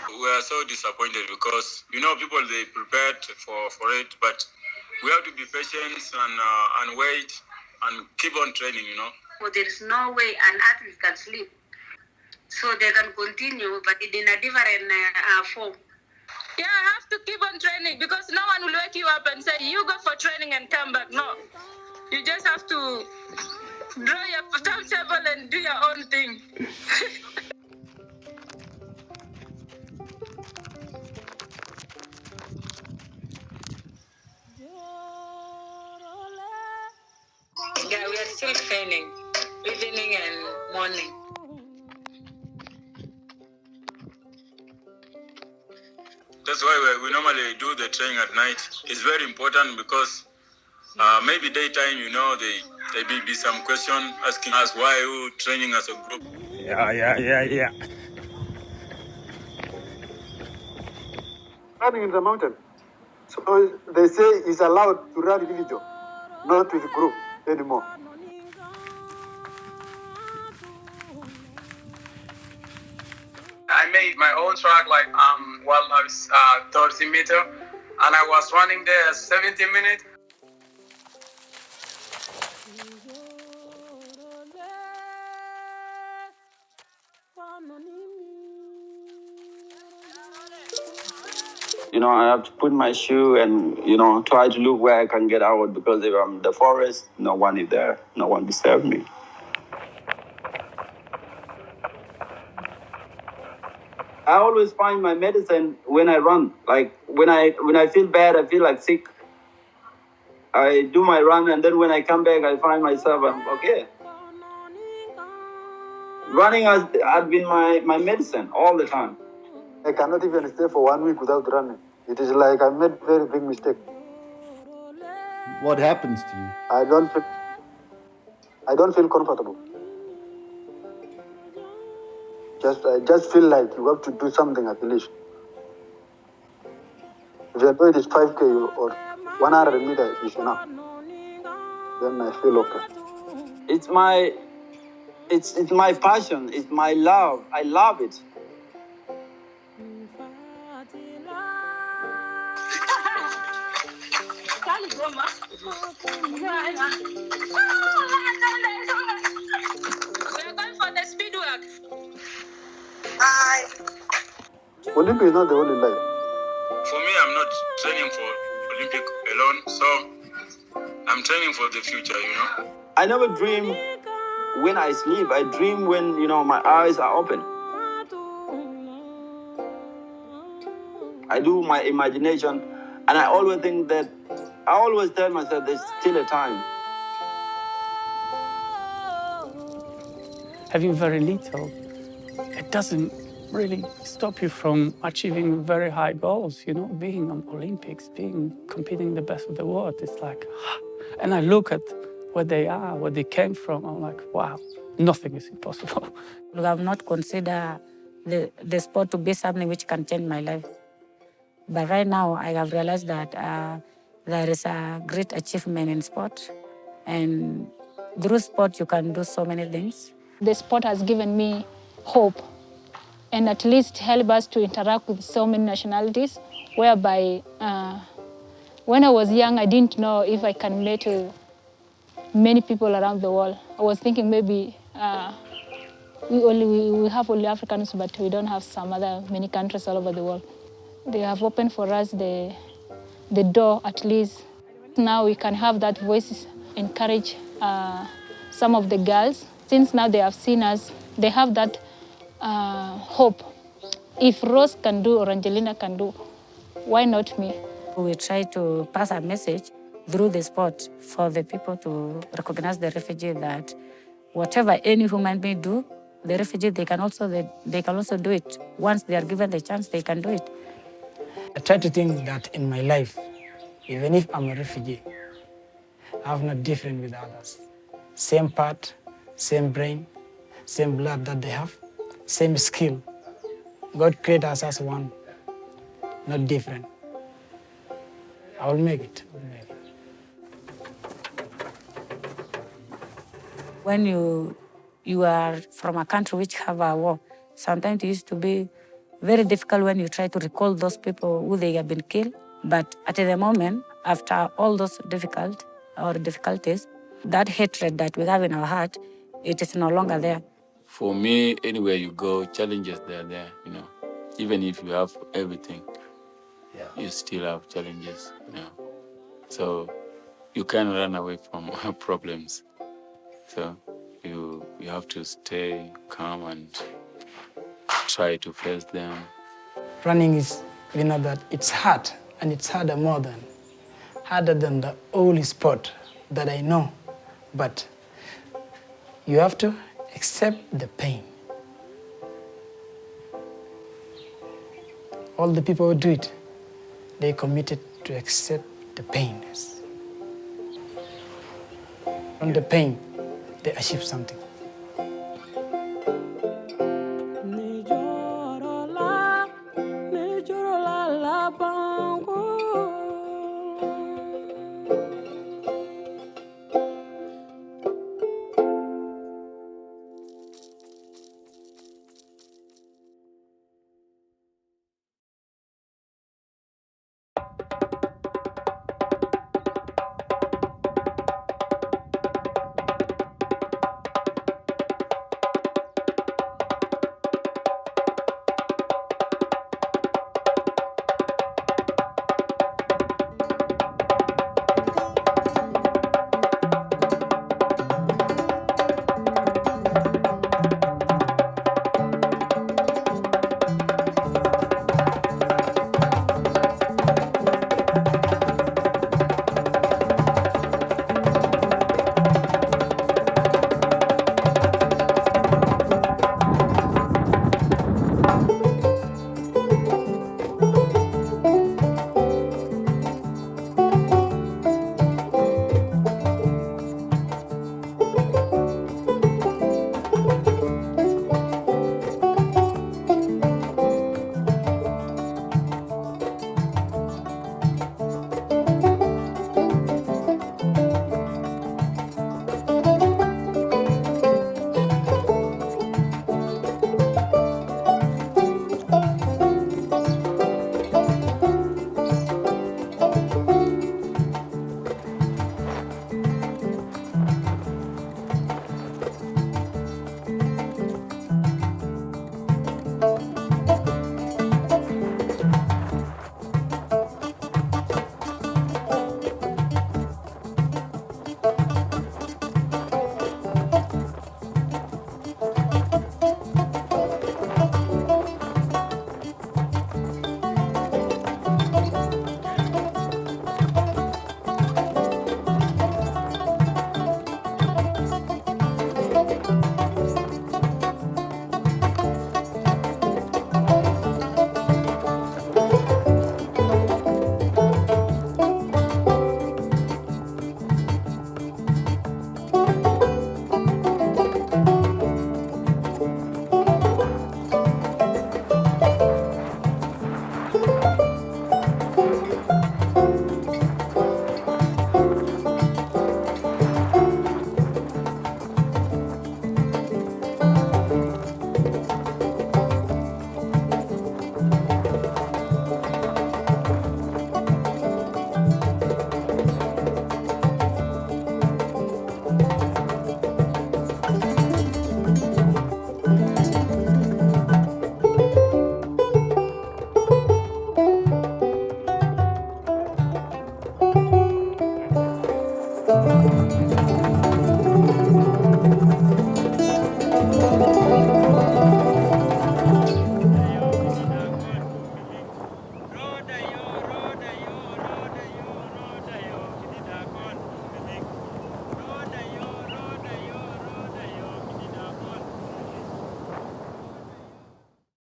We are so disappointed because, people, they prepared for it, but we have to be patient and wait and keep on training, Well, there is no way an athlete can sleep. So they can continue, but in a different form. Yeah, I have to keep on training because no one will wake you up and say, you go for training and come back. No. You just have to draw your timetable and do your own thing. Yeah, we are still training, evening and morning. That's why we normally do the training at night. It's very important because maybe daytime, there may be some question asking us why we training as a group. Yeah. Running in the mountain. So they say he's allowed to run individual, not with group anymore. I made my own track while I was 30 meter, and I was running there 70 minutes. I have to put my shoe and, try to look where I can get out because if I'm in the forest, no one is there. No one disturbs me. I always find my medicine when I run. Like when I feel bad, I feel like sick. I do my run and then when I come back, I find myself, I'm okay. Running has been my medicine all the time. I cannot even stay for 1 week without running. It is like I made a very big mistake. What happens to you? I don't feel comfortable. I just feel like you have to do something at least. If you know it is 5K or 100 meters is enough, then I feel okay. It's my passion. It's my love. I love it. We're going for the speed work. Olympic is not the only life. For me, I'm not training for Olympic alone, so I'm training for the future, I never dream when I sleep. I dream when, my eyes are open. I do my imagination, and I always tell myself there's still a time. Having very little, it doesn't really stop you from achieving very high goals, being on Olympics, competing the best of the world. It's like, and I look at where they are, where they came from, I'm like, wow, nothing is impossible. I have not considered the sport to be something which can change my life. But right now, I have realized that there is a great achievement in sport. And through sport, you can do so many things. The sport has given me hope and at least help us to interact with so many nationalities, whereby when I was young, I didn't know if I can meet many people around the world. I was thinking maybe we have only Africans, but we don't have some other many countries all over the world. They have opened for us the door, at least. Now we can have that voice, encourage some of the girls, since now they have seen us, they have that hope. If Rose can do or Angelina can do, why not me? We try to pass a message through the sport for the people to recognize the refugee that whatever any human being do, the refugee, they can also do it. Once they are given the chance, they can do it. I try to think that in my life, even if I'm a refugee, I'm not different with others. Same part, same brain, same blood that they have, same skill. God created us as one, not different. I will make it. When you are from a country which have a war, sometimes it used to be very difficult when you try to recall those people who they have been killed. But at the moment, after all those difficulties, that hatred that we have in our heart, it is no longer there. For me, anywhere you go, challenges they are there, you know. Even if you have everything, you still have challenges, you know. So you can't run away from problems. So you have to stay calm and try to face them. Running is, we know that it's hard, and it's harder than the only sport that I know. But you have to accept the pain. All the people who do it, they committed to accept the pain. From the pain, they achieve something.